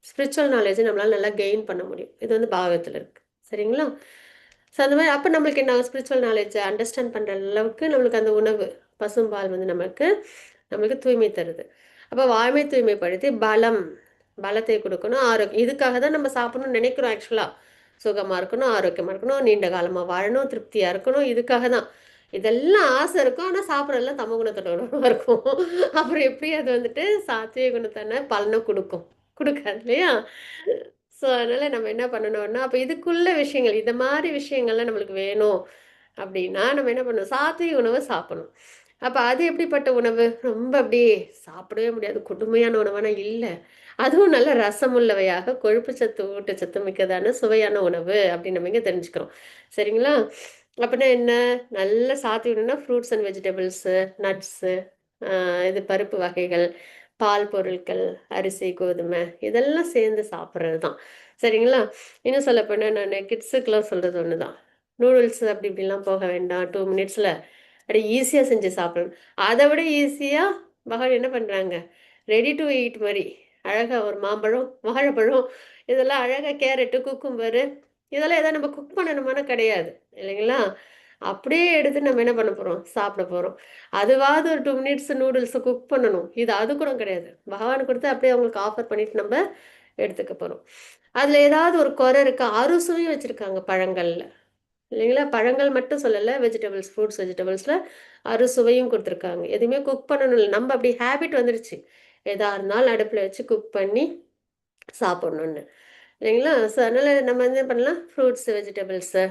ஸ்பிரிச்சுவல் நாலேஜ் நம்மளால் நல்லா கெயின் பண்ண முடியும். இது வந்து பாகவத்தில் இருக்குது. சரிங்களா? ஸோ அந்த மாதிரி அப்போ நம்மளுக்கு என்ன ஸ்பிரிச்சுவல் நாலேஜை அண்டர்ஸ்டாண்ட் பண்ணுற அளவுக்கு நம்மளுக்கு அந்த உணவு பசும்பால் வந்து நம்மளுக்கு தூய்மை தருது. அப்போ வாழ்மை தூய்மைப்படுத்தி பலத்தை கொடுக்கணும், ஆரோக்கியம். இதுக்காக தான் நம்ம சாப்பிடணும்னு நினைக்கிறோம். ஆக்சுவலாக சுகமாக இருக்கணும், ஆரோக்கியமாக இருக்கணும், நீண்ட காலமாக வாழணும், திருப்தியாக இருக்கணும். இதுக்காக தான் இதெல்லாம் ஆசை இருக்கும். ஆனால் சாப்பிட்றதெல்லாம் தமோ குணத்தோட இருக்கும். அப்புறம் எப்படி அது வந்துட்டு சாத்விக குணத்தான பலனை கொடுக்காது இல்லையா? ஸோ அதனால் நம்ம என்ன பண்ணணும்னா, அப்போ இதுக்குள்ள விஷயங்கள், இந்த மாதிரி விஷயங்கள்லாம் நம்மளுக்கு வேணும் அப்படின்னா நம்ம என்ன பண்ணணும், சாத்விக உணவை சாப்பிடணும். அப்போ அது எப்படிப்பட்ட உணவு? ரொம்ப அப்படியே சாப்பிடவே முடியாது, கொடுமையான உணவானா இல்லை, அதுவும் நல்ல ரசமுள்ளவையாக, கொழுப்பு சத்து ஊட்டச்சத்து மிக்கதான சுவையான உணவு அப்படின்னு நம்ம இங்கே தெரிஞ்சுக்கிறோம். சரிங்களா? அப்படின்னா என்ன, நல்ல சாத்விகம்னா ஃப்ரூட்ஸ் அண்ட் வெஜிடபிள்ஸு, நட்ஸு, இது பருப்பு வகைகள், பால் பொருட்கள், அரிசி, கோதுமை, இதெல்லாம் சேர்ந்து சாப்பிட்றது தான். சரிங்களா? இன்னும் சொல்ல போனால் நான் கிட்ஸுக்கெலாம் சொல்கிறது ஒன்று தான், நூடுல்ஸ் அப்படி இப்படிலாம் போக வேண்டாம், 2 மினிட்ஸில் அப்படி ஈஸியாக செஞ்சு சாப்பிடணும். அதை விட ஈஸியாக பகவான் என்ன பண்ணுறாங்க, ரெடி டு ஈட் மாதிரி அழகாக ஒரு மாம்பழம், வாழைப்பழம், இதெல்லாம் அழகாக, கேரட்டு, குக்கும்பரு, இதெல்லாம் எதாவது நம்ம குக் பண்ணணுமான கிடையாது இல்லைங்களா? அப்படியே எடுத்து நம்ம என்ன பண்ண போகிறோம், சாப்பிட போகிறோம். அதுவாவது ஒரு 2 மினிட்ஸ் நூடுல்ஸை குக் பண்ணணும், இது அது கூட கிடையாது. பகவான் கொடுத்து அப்படியே அவங்களுக்கு ஆஃபர் பண்ணிட்டு நம்ம எடுத்துக்க போகிறோம். அதில் ஏதாவது ஒரு குறை இருக்கா? அறுசுவையும் வச்சுருக்காங்க பழங்களில் இல்லைங்களா? பழங்கள் மட்டும் சொல்லலை, வெஜிடபிள்ஸ், ஃப்ரூட்ஸ் வெஜிடபிள்ஸில் அறுசுவையும் கொடுத்துருக்காங்க. எதுவுமே குக் பண்ணணும் இல்லை, நம்ம அப்படி ஹேபிட் வந்துடுச்சு, எதாக இருந்தாலும் அடுப்பில் வச்சு குக் பண்ணி சாப்பிட்ணுன்னு இல்லைங்களா? ஸோ அதனால் நம்ம என்ன பண்ணலாம், ஃப்ரூட்ஸு வெஜிடபிள்ஸு,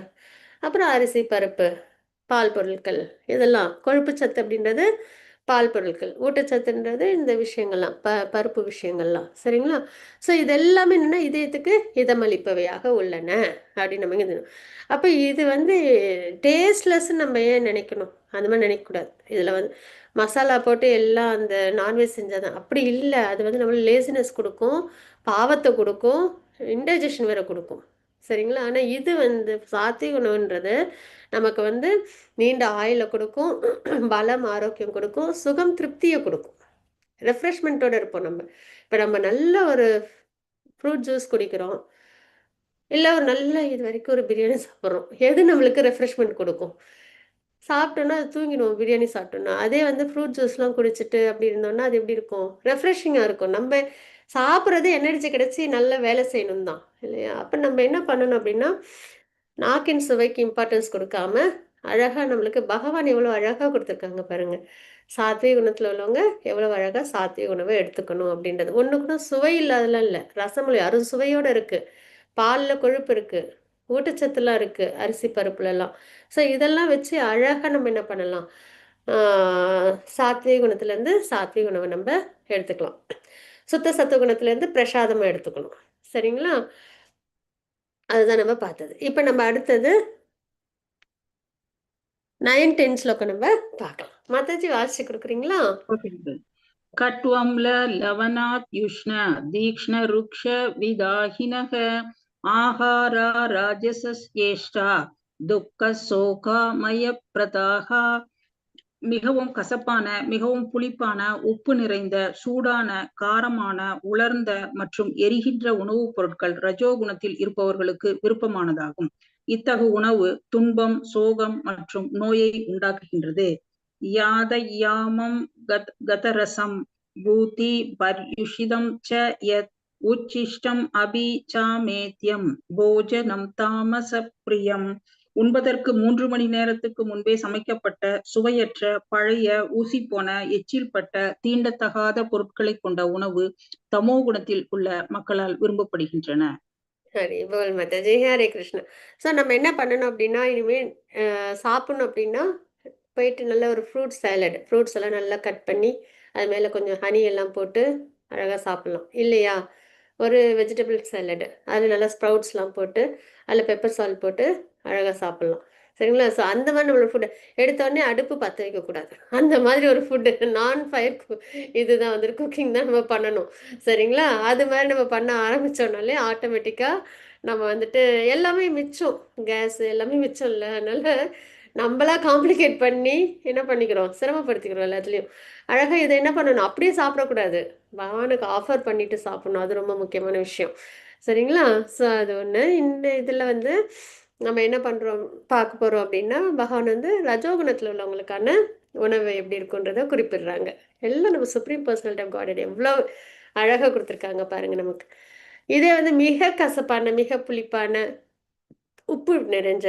அப்புறம் அரிசி பருப்பு, பால் பொருட்கள், இதெல்லாம் கொழுப்பு சத்து அப்படின்றது பால் பொருட்கள், ஊட்டச்சத்துன்றது இந்த விஷயங்கள்லாம், பருப்பு விஷயங்கள்லாம். சரிங்களா? ஸோ இது எல்லாமே என்னென்னா இதயத்துக்கு இதமளிப்பவையாக உள்ளன அப்படின்னு நம்ம இது. அப்போ இது வந்து டேஸ்ட்லெஸ்ன்னு நம்ம ஏன் நினைக்கணும்? அந்த மாதிரி நினைக்கக்கூடாது. இதில் வந்து மசாலா போட்டு எல்லாம் அந்த நான்வெஜ் செஞ்சால் தான், அப்படி இல்லை. அது வந்து நம்மளுக்கு லேசினஸ் கொடுக்கும், பாவத்தை கொடுக்கும், இன்டைஜஷன் வேறு கொடுக்கும். சரிங்களா? ஆனால் இது வந்து சாத்விக உணவுன்றது நமக்கு வந்து நீண்ட ஆயுளை கொடுக்கும், பலம், ஆரோக்கியம் கொடுக்கும், சுகம், திருப்தியை கொடுக்கும், ரெஃப்ரெஷ்மெண்ட்டோடு இருப்போம் நம்ம. இப்போ நம்ம நல்ல ஒரு ஃப்ரூட் ஜூஸ் குடிக்கிறோம், இல்லை ஒரு நல்ல இது வரைக்கும் ஒரு பிரியாணி சாப்பிட்றோம், எது நம்மளுக்கு ரெஃப்ரெஷ்மெண்ட் கொடுக்கும்? சாப்பிட்டோன்னா அது தூங்கிடுவோம், பிரியாணி சாப்பிட்டோன்னா. அதே வந்து ஃப்ரூட் ஜூஸ்லாம் குடிச்சிட்டு அப்படி இருந்தோம்னா அது எப்படி இருக்கும், ரெஃப்ரெஷிங்காக இருக்கும். நம்ம சாப்பிட்றது எனர்ஜி கிடச்சி நல்லா வேலை செய்யணும் தான் இல்லையா? அப்போ நம்ம என்ன பண்ணணும் அப்படின்னா, நாக்கின் சுவைக்கு இம்பார்ட்டன்ஸ் கொடுக்காம அழகாக நம்மளுக்கு பகவான் எவ்வளோ அழகாக கொடுத்துருக்காங்க பாருங்கள். சாத்விக குணத்தில் உள்ளவங்க எவ்வளோ அழகாக சாத்விக உணவை எடுத்துக்கணும் அப்படின்றது. ஒன்று கூட சுவை இல்லாதெல்லாம் இல்லை, ரசமொழி அறுசுவையோடு இருக்குது, பாலில் கொழுப்பு இருக்குது, ஊட்டச்சத்துலாம் இருக்குது அரிசி பருப்புலலாம். ஸோ இதெல்லாம் வச்சு அழகாக நம்ம என்ன பண்ணலாம், சாத்விக குணத்துலேருந்து சாத்விக உணவை நம்ம எடுத்துக்கலாம். சுத்த சத்துவ குணத்துலேருந்து பிரசாதமாக எடுத்துக்கணும். சரிங்களா? அதுதான் நம்ம பார்த்தது. இப்போ நம்ம அடுத்தது 9, 10 ஸ்லோகம் நம்ம பார்க்கலாம். மாதாஜி வாசிச்சு கொடுக்குறீங்களா? कट्वम्ल लवणात्युष्ण तीक्ष्णरुक्षविदाहिनः आहारा राजसस्येष्टा दुःखशोकामयप्रदाः மிகவும் கசப்பான, மிகவும் புளிப்பான, உப்பு நிறைந்த, சூடான, காரமான, உலர்ந்த மற்றும் எரிகின்ற உணவுப் பொருட்கள் ரஜோகுணத்தில் இருப்பவர்களுக்கு விருப்பமானதாகும். இத்தகு உணவு துன்பம், சோகம் மற்றும் நோயை உண்டாக்குகின்றது. யாதயாமம் கதரசம் பூதி பர்யுஷிதம் ச யத் உச்சிஷ்டம் அபி சாமேத்யம் போஜனம் தாமச பிரியம். உண்பதற்கு 3 மணி நேரத்துக்கு முன்பே சமைக்கப்பட்ட சுவையற்ற பழைய ஊசி போன எச்சில் பட்ட தீண்டத்தகாத பொருட்களை கொண்ட உணவு தமோ குணத்தில் உள்ள மக்களால் விரும்பப்படுகின்றன. ஹரி போல் மாதாஜி. ஹரே கிருஷ்ணா. ஸோ நம்ம என்ன பண்ணணும் அப்படின்னா, இனிமேல் சாப்பிடணும் அப்படின்னா போயிட்டு நல்ல ஒரு ஃப்ரூட்ஸ் எல்லாம் நல்லா கட் பண்ணி அது மேலே கொஞ்சம் ஹனி எல்லாம் போட்டு அழகாக சாப்பிட்லாம் இல்லையா? ஒரு வெஜிடபிள் சாலடு அதில் நல்லா ஸ்ப்ரவுட்ஸ்லாம் போட்டு அதில் பெப்பர் சால்ட் போட்டு அழகாக சாப்பிட்லாம். சரிங்களா? ஸோ அந்த மாதிரி நம்மளோட ஃபுட்டு எடுத்தோடனே அடுப்பு பற்ற வைக்கக்கூடாது. அந்த மாதிரி ஒரு ஃபுட்டு நான் ஃபயர் இதுதான் வந்துட்டு குக்கிங் தான் நம்ம பண்ணணும். சரிங்களா? அது மாதிரி நம்ம பண்ண ஆரம்பித்தோம்னாலே ஆட்டோமேட்டிக்காக நம்ம வந்துட்டு எல்லாமே மிச்சம், கேஸ் எல்லாமே மிச்சம் இல்லை. அதனால் நம்மளா காம்ப்ளிகேட் பண்ணி என்ன பண்ணிக்கிறோம், சிரமப்படுத்திக்கிறோம் எல்லாத்துலேயும். அழகாக இதை என்ன பண்ணணும், அப்படியே சாப்பிடக்கூடாது, பகவானுக்கு ஆஃபர் பண்ணிட்டு சாப்பிடணும். அது ரொம்ப முக்கியமான விஷயம். சரிங்களா? ஸோ அது ஒன்று. இந்த இதில் வந்து நம்ம என்ன பண்ணுறோம் பார்க்க போகிறோம் அப்படின்னா, பகவான் வந்து ரஜோகுணத்தில் உள்ளவங்களுக்கான உணவு எப்படி இருக்குன்றதை குறிப்பிடுறாங்க. எல்லாம் நம்ம சுப்ரீம் பர்சனாலிட்டி ஆஃப் காட் எவ்வளோ அழகாக கொடுத்துருக்காங்க பாருங்கள் நமக்கு. இதே வந்து மிக கசப்பான, மிக புளிப்பான, உப்பு நிறைஞ்ச,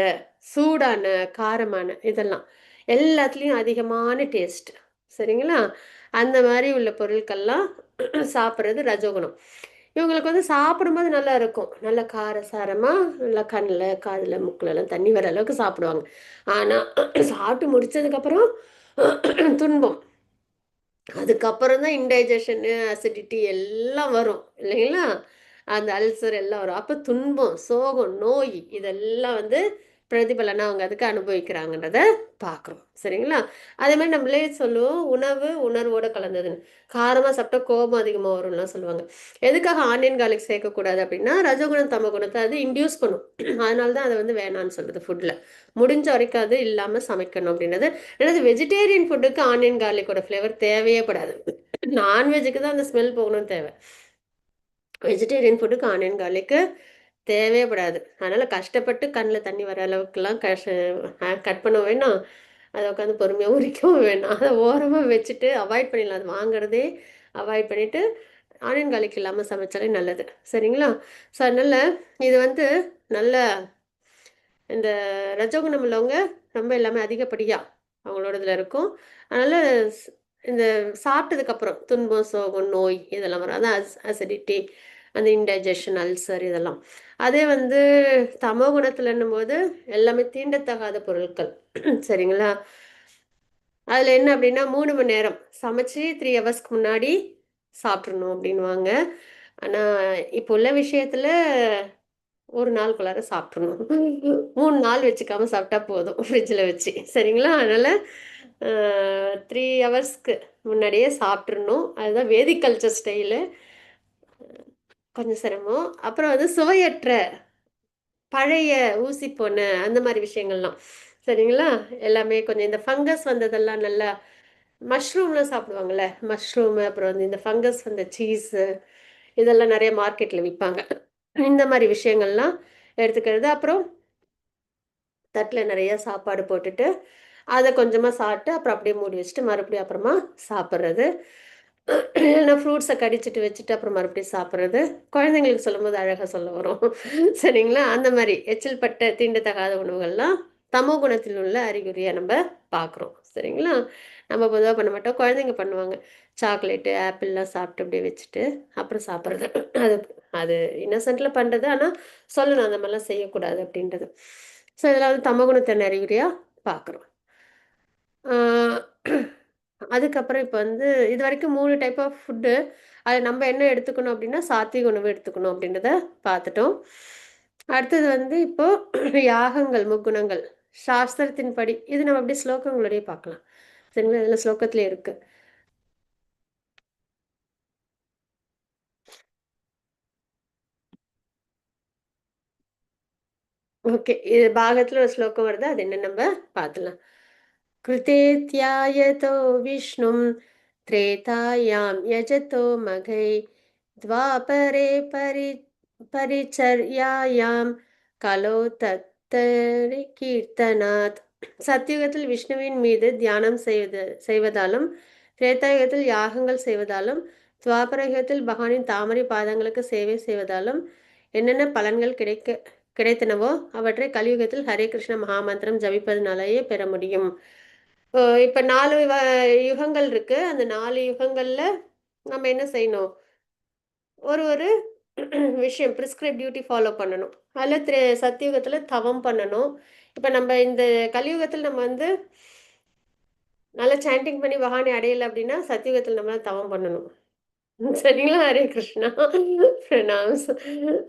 சூடான, காரமான இதெல்லாம் எல்லாத்துலேயும் அதிகமான டேஸ்ட். சரிங்களா? அந்த மாதிரி உள்ள பொருட்கள்லாம் சாப்பிட்றது ரஜோகுணம். இவங்களுக்கு வந்து சாப்பிடும்போது நல்லா இருக்கும், நல்ல காரசாரமாக, நல்லா கண்ணில் காதில் மூக்கிலெல்லாம் தண்ணி வர அளவுக்கு சாப்பிடுவாங்க. ஆனால் சாப்பிட்டு முடிச்சதுக்கப்புறம் துன்பம், அதுக்கப்புறம் தான் இன்டைஜஷனு, அசிடிட்டி எல்லாம் வரும் இல்லைங்களா? அந்த அல்சர் எல்லாம் வரும். அப்போ துன்பம், சோகம், நோய் இதெல்லாம் வந்து பிரதிபலனை அவங்க அதுக்கு அனுபவிக்கிறாங்கன்றத பார்க்குறோம். சரிங்களா? அதே மாதிரி நம்மளே சொல்லுவோம், உணவு உணர்வோடு கலந்ததுன்னு. காரமாக சாப்பிட்டா கோபம் அதிகமாக வரும்லாம் சொல்லுவாங்க. எதுக்காக ஆனியன் கார்லிக் சேர்க்கக்கூடாது அப்படின்னா, ரஜகுணம் தம குணத்தை அது இன்டியூஸ் பண்ணும். அதனால தான் அதை வந்து வேணான்னு சொல்லுது ஃபுட்டில். முடிஞ்ச வரைக்கும் அது இல்லாமல் சமைக்கணும் அப்படின்றது. ஏன்னா வெஜிடேரியன் ஃபுட்டுக்கு ஆனியன் கார்லிக்கோட ஃப்ளேவர் தேவையே படாது. நான்வெஜ்ஜுக்கு தான் அந்த ஸ்மெல் போகணும்னு தேவை. வெஜிடேரியன் ஃபுட்டுக்கு ஆனியன் கார்லிக்கு தேவையப்படாது. அதனால் கஷ்டப்பட்டு கண்ணில் தண்ணி வர அளவுக்குலாம் கட் பண்ண வேணாம். அதை உட்காந்து பொறுமையாக உரிக்கவும் வேணாம். அதை ஓரமாக வச்சுட்டு அவாய்ட் பண்ணிடலாம். அது வாங்குறதே அவாய்ட் பண்ணிவிட்டு ஆனியன் கார்லிக் இல்லாமல் சமைச்சாலே நல்லது. சரிங்களா? ஸோ அதனால் இது வந்து நல்ல இந்த ரஜோகுணம் உள்ளவங்க ரொம்ப எல்லாமே அதிகப்படியாக அவங்களோட இதில் இருக்கும். அதனால் இந்த சாப்பிட்டதுக்கப்புறம் துன்பம், சோகம், நோய் இதெல்லாம் வரும். அதான் அசிடிட்டி, அந்த இன்டைஜஷன், அல்சர் இதெல்லாம். அதே வந்து தமோ குணத்தில்ன்னும் போது எல்லாமே தீண்டத்தகாத பொருட்கள். சரிங்களா? அதில் என்ன அப்படின்னா 3 மணி நேரம் சமைச்சு 3 ஹவர்ஸ்க்கு முன்னாடி சாப்பிட்றணும் அப்படின்வாங்க. ஆனால் இப்போ உள்ள விஷயத்தில் ஒரு நாளுக்குள்ளார சாப்பிட்றணும். 3 நாள் வச்சுக்காமல் சாப்பிட்டா போதும் ஃப்ரிட்ஜில் வச்சு. சரிங்களா? அதனால் 3 ஹவர்ஸ்க்கு முன்னாடியே சாப்பிட்றணும். அதுதான் வேதிக் கல்ச்சர் ஸ்டைலு. கொஞ்சம் சிரமம். அப்புறம் வந்து சுவையற்ற, பழைய, ஊசி போன அந்த மாதிரி விஷயங்கள்லாம். சரிங்களா? எல்லாமே கொஞ்சம் இந்த ஃபங்கஸ் வந்ததெல்லாம் நல்லா மஷ்ரூம்லாம் சாப்பிடுவாங்கள்ல, மஷ்ரூமு, அப்புறம் வந்து இந்த ஃபங்கஸ் வந்த சீஸு இதெல்லாம் நிறைய மார்க்கெட்டில் விற்பாங்க. இந்த மாதிரி விஷயங்கள்லாம் எடுத்துக்கிறது. அப்புறம் தட்டில் நிறைய சாப்பாடு போட்டுட்டு அதை கொஞ்சமாக சாப்பிட்டு அப்புறம் அப்படியே மூடி வச்சுட்டு மறுபடியும் அப்புறமா சாப்பிட்றது. இல்லைன்னா ஃப்ரூட்ஸை கடிச்சிட்டு வச்சுட்டு அப்புறம் மறுபடியும் சாப்பிட்றது. குழந்தைங்களுக்கு சொல்லும்போது அழகாக சொல்ல வரும். சரிங்களா? அந்த மாதிரி எச்சில் பட்ட தீண்டத்தகாத உணவுகள்லாம் தமோ குணத்தில் உள்ள அறிகுறியாக நம்ம பார்க்குறோம். சரிங்களா? நம்ம பொதுவாக பண்ண மாட்டோம், குழந்தைங்க பண்ணுவாங்க. சாக்லேட்டு, ஆப்பிள்லாம் சாப்பிட்டு அப்படியே வச்சுட்டு அப்புறம் சாப்பிட்றது. அது அது இன்னசென்ட்டில் பண்ணுறது. ஆனால் சொல்லணும் அந்த மாதிரிலாம் செய்யக்கூடாது அப்படின்றது. ஸோ இதில் வந்து தமோ குணத்தின் அறிகுறியாக பார்க்குறோம். அதுக்கப்புறம் இப்போ வந்து இது வரைக்கும் 3 டைப் ஆஃப் ஃபுட்டு. அது நம்ம என்ன எடுத்துக்கணும் அப்படின்னா, சாத்விக உணவு எடுத்துக்கணும் அப்படின்றத பார்த்துட்டோம். அடுத்தது வந்து இப்போ யாகங்கள், முக்குணங்கள், சாஸ்திரத்தின்படி இது நம்ம அப்படியே ஸ்லோகங்களோடய பார்க்கலாம். சரிங்களா? இதில் ஸ்லோகத்திலே இருக்குது. ஓகே, இது பாகத்துல ஒரு ஸ்லோகம் வருது, அது என்ன நம்ம பார்த்துலாம். கிருதேத்யாயதோ விஷ்ணும் த்ரேதாயாம் யஜதோ மகை द्वापरे परिचर्यायां கலோ தத்தரி கீர்த்தனாத். சத்தியுகத்தில் விஷ்ணுவின் மீது தியானம் செய்வதாலும், திரேதாயுகத்தில் யாகங்கள் செய்வதாலும், துவாபரயுகத்தில் பகவானின் தாமரை பாதங்களுக்கு சேவை செய்வதாலும் என்னென்ன பலன்கள் கிடைத்தனவோ அவற்றை கலியுகத்தில் ஹரே கிருஷ்ண மகாமந்திரம் ஜபிப்பதனாலேயே பெற முடியும். இப்ப 4 யுகங்கள் இருக்கு. அந்த 4 யுகங்கள்ல நம்ம என்ன செய்யணும்? ஒரு விஷயம் பிரிஸ்கிரைப் டியூட்டி ஃபாலோ பண்ணணும். அதில் சத்தியுகத்துல தவம் பண்ணணும். இப்ப நம்ம இந்த கலியுகத்தில் நம்ம வந்து நல்லா சாண்டிங் பண்ணி பகவானை அடையலை அப்படின்னா சத்தியுகத்தில் நம்ம தவம் பண்ணணும். சரிங்களா? ஹரே கிருஷ்ணா. பிரணாம்ஸ்.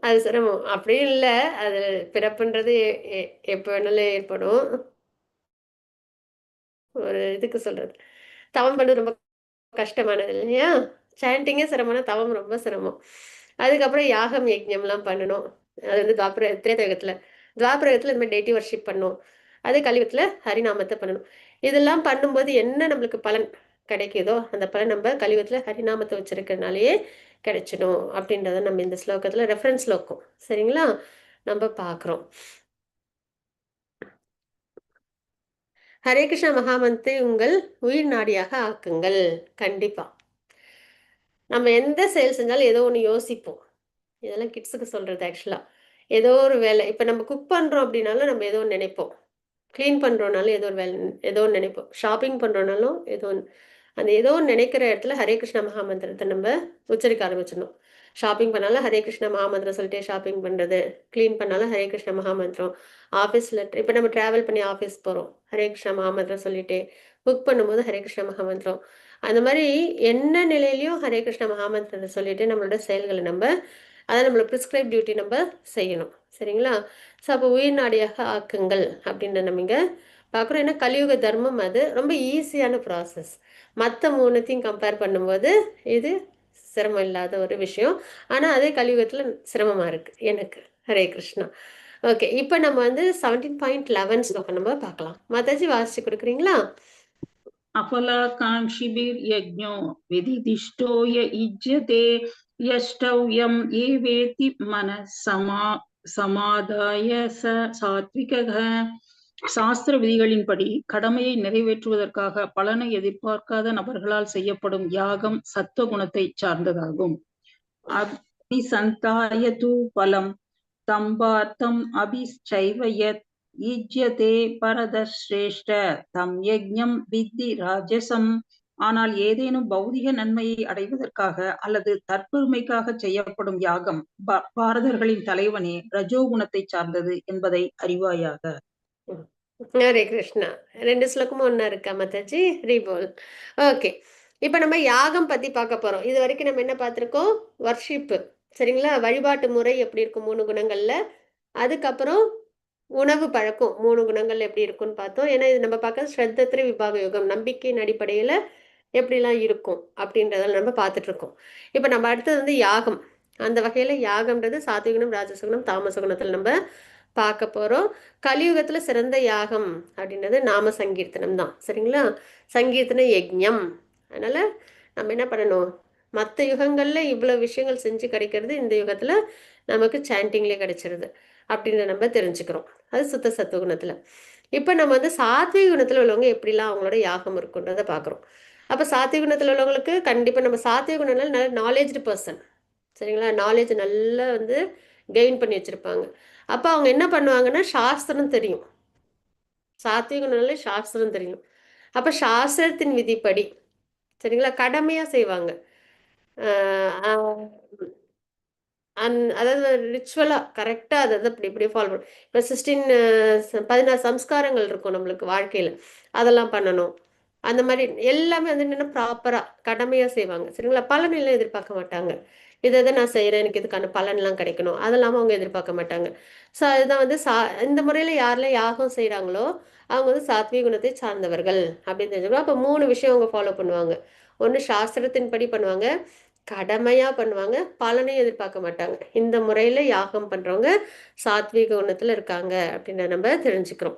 அது சிரமம். அப்படி இல்லை, அது பிறப்புன்றது எப்போ வேணாலும் ஏற்படும். ஒரு இதுக்கு சொல்றது, தவம் பண்ணது ரொம்ப கஷ்டமானது இல்லையா? சாண்டிங்கே சிரமம்னா தவம் ரொம்ப சிரமம். அதுக்கப்புறம் யாகம் யஜ்ஞம்லாம் பண்ணணும். அது வந்து துவாபரயுகத்தில் இந்த மாதிரி டேட்டி வர்ஷிப் பண்ணணும். அதே கலியுகத்தில் ஹரிநாமத்தை பண்ணணும். இதெல்லாம் பண்ணும்போது என்ன நம்மளுக்கு பலன் கிடைக்குதோ அந்த பலன் நம்ம கலியுகத்தில் ஹரிநாமத்தை வச்சிருக்கிறதுனாலேயே கிடைச்சிடும் அப்படின்றத நம்ம இந்த ஸ்லோகத்தில் ரெஃபரன்ஸ் ஸ்லோகம். சரிங்களா? நம்ம பார்க்குறோம். ஹரே கிருஷ்ண மகாமந்திரத்தை உங்கள் உயிர் நாடியாக ஆக்குங்கள். கண்டிப்பா நம்ம எந்த செயல் செஞ்சாலும் ஏதோ ஒன்று யோசிப்போம். இதெல்லாம் கிட்ஸுக்கு சொல்றது ஆக்சுவலா. ஏதோ ஒரு வேலை, இப்போ நம்ம குக் பண்றோம் அப்படின்னாலும் நம்ம ஏதோ ஒன்று நினைப்போம். க்ளீன் பண்றோம்னாலும் ஏதோ ஒரு வேலை, ஏதோ ஒன்று நினைப்போம். ஷாப்பிங் பண்றோம்னாலும் ஏதோ ஒன்று. அந்த ஏதோ ஒன்று நினைக்கிற இடத்துல ஹரே கிருஷ்ண மகாமந்திரத்தை நம்ம உச்சரிக்க ஆரம்பிச்சிடணும். ஷாப்பிங் பண்ணாலும் ஹரே கிருஷ்ண மகாமந்திரம் சொல்லிட்டே ஷாப்பிங் பண்ணுறது, க்ளீன் பண்ணாலும் ஹரே கிருஷ்ண மகாமந்திரம், ஆஃபீஸில் இப்போ நம்ம ட்ராவல் பண்ணி ஆஃபீஸ் போகிறோம் ஹரே கிருஷ்ண மகாமந்திரம் சொல்லிட்டே, குக் பண்ணும்போது ஹரே கிருஷ்ண மகாமந்திரம். அந்த மாதிரி என்ன நிலையிலையும் ஹரே கிருஷ்ண மகாமந்திரத்தை சொல்லிட்டு நம்மளோட செயல்களை நம்ம அதை நம்மளோட ப்ரிஸ்கிரைப் டியூட்டி நம்ம செய்யணும். சரிங்களா? ஸோ அப்போ உயிர் நாடியாக ஆக்குங்கள் அப்படின்ற நம்ம இங்கே பார்க்குறோம். ஏன்னா கலியுக தர்மம் அது ரொம்ப ஈஸியான ப்ராசஸ். மற்ற மூணுத்தையும் கம்பேர் பண்ணும்போது இது சிரமம் இல்லாத ஒரு விஷயம். ஆனால் அதே கலியுகத்தில் சிரமமாக இருக்குது எனக்கு. ஹரே கிருஷ்ணா. ஓகே, இப்போ நம்ம வந்து 17.11 ஸ்லோகம் நம்ம பார்க்கலாம். மாதாஜி வாசிச்சு கொடுக்குறீங்களா? अफलाकाङ्क्षिभिर्यज्ञो विधिदिष्टो य युज्यते यष्टव्यम् एवेति मनः समादाय सात्विकः. சாஸ்திர விதிகளின்படி கடமையை நிறைவேற்றுவதற்காக பலனை எதிர்பார்க்காத நபர்களால் செய்யப்படும் யாகம் சத்துவகுணத்தை சார்ந்ததாகும். அபிசந்தாய தூ பலம் தம்பார்த்தம் அபிச்சைவ யத் ஈஜ்யதே பரதஸ்ரேஷ்ட தம் யஜ்ஞம் வித்தி ராஜசம். ஆனால் ஏதேனும் பௌதிக நன்மையை அடைவதற்காக அல்லது தற்பெருமைக்காக செய்யப்படும் யாகம் பாரதர்களின் தலைவனே ரஜோகுணத்தை சார்ந்தது என்பதை அறிவாயாக. ஹரே கிருஷ்ணா. 2 ஸ்லோகமும் ஒன்றா இருக்கா மாதாஜி? ரீபோல். ஓகே, இப்போ நம்ம யாகம் பற்றி பார்க்க போகிறோம். இது வரைக்கும் நம்ம என்ன பார்த்துருக்கோம்? வர்ஷிப்பு. சரிங்களா? வழிபாட்டு முறை எப்படி இருக்கும் 3 குணங்களில். அதுக்கப்புறம் உணவு பழக்கம் 3 குணங்கள் எப்படி இருக்கும்னு பார்த்தோம். ஏன்னா இது நம்ம பார்க்க ஸ்ரத்தத்திர விபாக யோகம், நம்பிக்கையின் அடிப்படையில் எப்படிலாம் இருக்கும் அப்படின்றதெல்லாம் நம்ம பார்த்துட்டு இருக்கோம். இப்போ நம்ம அடுத்தது வந்து யாகம். அந்த வகையில் யாகம்ன்றது சாத்விகுணம், ராஜசகுணம், தாமசகுணத்தில் நம்ம பார்க்க போகிறோம். கலியுகத்தில் சிறந்த யாகம் அப்படின்றது நாம சங்கீர்த்தனம் தான். சரிங்களா? சங்கீர்த்தன யஜ்ஞம். அதனால் நம்ம என்ன பண்ணணும்? மற்ற யுகங்களில் இவ்வளோ விஷயங்கள் செஞ்சு கிடைக்கிறது இந்த யுகத்தில் நமக்கு சாண்டிங்லேயே கிடைச்சிருது அப்படின்றத நம்ம தெரிஞ்சுக்கிறோம். அது சுத்த சத்துவகுணத்தில். இப்போ நம்ம வந்து சாத்விக குணத்தில் உள்ளவங்க எப்படிலாம் அவங்களோட யாகம் இருக்குன்றதை பார்க்குறோம். அப்போ சாத்விக குணத்தில் உள்ளவங்களுக்கு கண்டிப்பாக நம்ம சாத்விக குணம்னால நல்ல நாலேஜ்டு பர்சன். சரிங்களா? நாலேஜ் நல்லா வந்து கெயின் பண்ணி வச்சுருப்பாங்க. அப்போ அவங்க என்ன பண்ணுவாங்கன்னா சாஸ்திரம் தெரியும். சாத்விக குணம்னாலே சாஸ்திரம் தெரியும். அப்போ சாஸ்திரத்தின் விதிப்படி சரிங்களா கடமையாக செய்வாங்க. அதாவது ரிச்சுவலாக கரெக்டாக அதாவது அப்படி இப்படி ஃபாலோ பண்ணணும். இப்போ 16 சம்ஸ்காரங்கள் இருக்கும் நம்மளுக்கு வாழ்க்கையில், அதெல்லாம் பண்ணணும். அந்த மாதிரி எல்லாமே வந்து என்னென்னா ப்ராப்பராக கடமையாக செய்வாங்க. சரிங்களா? பலனெல்லாம் எதிர்பார்க்க மாட்டாங்க. இதை நான் செய்கிறேன், எனக்கு இதுக்கான பலன்லாம் கிடைக்கணும், அதெல்லாமல் அவங்க எதிர்பார்க்க மாட்டாங்க. ஸோ அதுதான் வந்து இந்த முறையில் யாரெல்லாம் யாகம் செய்கிறாங்களோ அவங்க வந்து சாத்விக குணத்தை சார்ந்தவர்கள் அப்படின்னு தெரிஞ்சுக்கணும். அப்போ 3 விஷயம் அவங்க ஃபாலோ பண்ணுவாங்க. ஒன்று சாஸ்திரத்தின் படி பண்ணுவாங்க, கடமையா பண்ணுவாங்க, பலனையும் எதிர்பார்க்க மாட்டாங்க. இந்த முறையில யாகம் பண்றவங்க சாத்வீக குணத்துல இருக்காங்க அப்படின்றத நம்ம தெரிஞ்சுக்கிறோம்.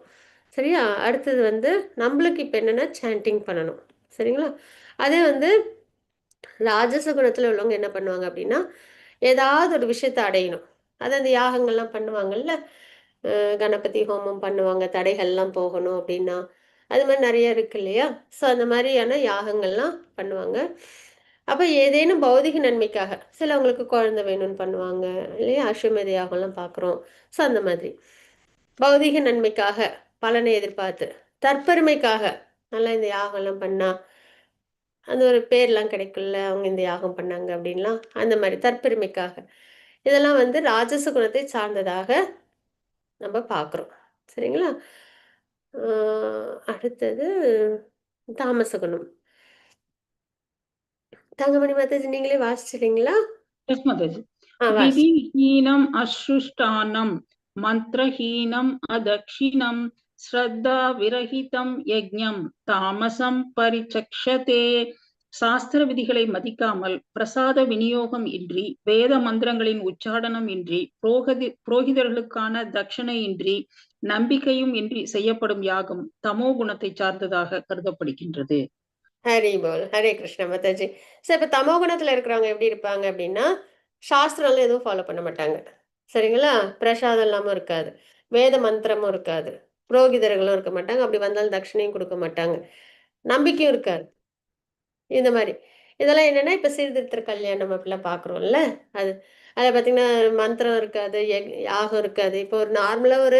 சரியா? அடுத்தது வந்து நம்மளுக்கு இப்ப என்னன்னா சாண்டிங் பண்ணணும். சரிங்களா? அதே வந்து ராஜச குணத்துல உள்ளவங்க என்ன பண்ணுவாங்க அப்படின்னா, ஏதாவது ஒரு விஷயத்த அடையணும். அது அந்த யாகங்கள்லாம் பண்ணுவாங்கல்ல. கணபதி ஹோமம் பண்ணுவாங்க, தடைகள்லாம் போகணும் அப்படின்னா. அது மாதிரி நிறைய இருக்கு இல்லையா? ஸோ அந்த மாதிரியான யாகங்கள்லாம் பண்ணுவாங்க. அப்ப ஏதேனும் பௌதிக நன்மைக்காக, சிலவங்களுக்கு குழந்தை வேணும்னு பண்ணுவாங்க இல்லையா? அஸ்வமேத யாகம்லாம் பார்க்குறோம். ஸோ அந்த மாதிரி. பௌதிக நன்மைக்காக, பலனை எதிர்பார்த்து, தற்பெருமைக்காக, நல்லா இந்த யாகம்லாம் பண்ணா, அந்த ஒரு பேர்லாம் கிடைக்கும்ல, அவங்க இந்த யாகம் பண்ணாங்க அப்படின்லாம், அந்த மாதிரி தற்பெருமைக்காக. இதெல்லாம் வந்து ராஜச குணத்தை சார்ந்ததாக நம்ம பார்க்குறோம். சரிங்களா? அடுத்தது தாமச குணம். தங்கமணி மாதாஜி நீங்களே வாசிச்சிட்டீங்களா? எஸ் மாதாஜி. வாசி. விதிஹீனம் அசுஷ்டானம் மந்திரஹீனம் அதக்ஷிணம் ஸ்ரத்தா விரஹிதம் யஜ்ஞம் தாமசம் பரிசக்ஷதே. சாஸ்திர விதிகளை மதிக்காமல், பிரசாத விநியோகம் இன்றி, வேத மந்திரங்களின் உச்சாடனம் இன்றி, புரோகிதர்களுக்கான தட்சணை இன்றி, நம்பிக்கையும் இன்றி செய்யப்படும் யாகம் தமோ குணத்தை சார்ந்ததாக கருதப்படுகின்றது. ஹரி போல், ஹரே கிருஷ்ண மாதாஜி. சரி, இப்போ தமோ குணத்துல இருக்கிறவங்க எப்படி இருப்பாங்க அப்படின்னா, சாஸ்திரம்லாம் எதுவும் ஃபாலோ பண்ண மாட்டாங்க. சரிங்களா? பிரசாதம் இல்லாமல் இருக்காது, வேத மந்திரமும் இருக்காது, புரோகிதர்களும் இருக்க மாட்டாங்க, அப்படி வந்தாலும் தட்சிணையும் கொடுக்க மாட்டாங்க, நம்பிக்கையும் இருக்காது. இந்த மாதிரி இதெல்லாம் என்னன்னா இப்போ சீர்திருத்த கல்யாணம் அப்படிலாம் பார்க்குறோம்ல. அது அதில் பார்த்தீங்கன்னா மந்திரம் இருக்காது, யாகம் இருக்காது. இப்போ ஒரு நார்மலாக ஒரு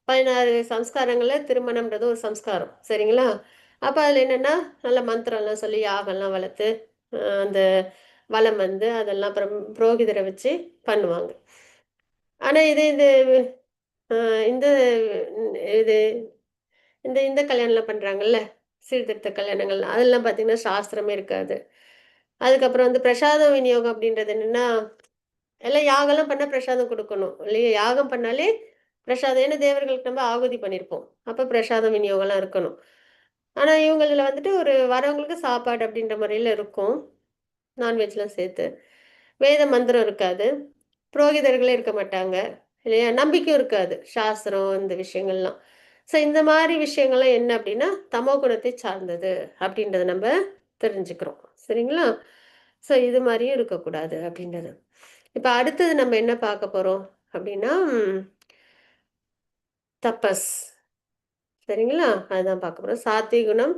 16 சம்ஸ்காரங்களில் திருமணம்ன்றது ஒரு சம்ஸ்காரம். சரிங்களா? அப்போ அதில் என்னென்னா நல்ல மந்திரம்லாம் சொல்லி யாகம்லாம் வளர்த்து அந்த வலம் வந்து அதெல்லாம் அப்புறம் புரோகிதரை வச்சு பண்ணுவாங்க. ஆனால் இது இது இந்த இது இந்த இந்த கல்யாணம்லாம் பண்ணுறாங்கல்ல, சீர்திருத்த கல்யாணங்கள், அதெல்லாம் பார்த்தீங்கன்னா சாஸ்திரமே இருக்காது. அதுக்கப்புறம் வந்து பிரசாதம் விநியோகம் அப்படின்றது என்னன்னா, எல்லாம் யாகம்லாம் பண்ணா பிரசாதம் குடுக்கணும் இல்லையா? யாகம் பண்ணாலே பிரசாதம். ஏன்னா தேவர்களுக்கு நம்ம ஆகுதி பண்ணியிருப்போம். அப்ப பிரசாதம் விநியோகம்லாம் இருக்கணும். ஆனா இவங்கள்ல வந்துட்டு ஒரு வரவங்களுக்கு சாப்பாடு அப்படின்ற முறையில இருக்கும். நான்வெஜ்லாம் சேர்த்து. வேத மந்திரம் இருக்காது. புரோகிதர்களே இருக்க மாட்டாங்க. இல்லையா? நம்பிக்கையும் இருக்காது. சாஸ்திரம் இந்த விஷயங்கள்லாம். ஸோ இந்த மாரி விஷயங்கள்லாம் என்ன அப்படின்னா, தமோ குணத்தை சார்ந்தது அப்படின்றத நம்ம தெரிஞ்சுக்கிறோம். சரிங்களா? ஸோ இது மாரியும் இருக்கக்கூடாது அப்படின்றது. இப்ப அடுத்தது நம்ம என்ன பார்க்க போறோம் அப்படின்னா, தபஸ். சரிங்களா? அதுதான் பார்க்க போறோம். சாத்விக குணம்,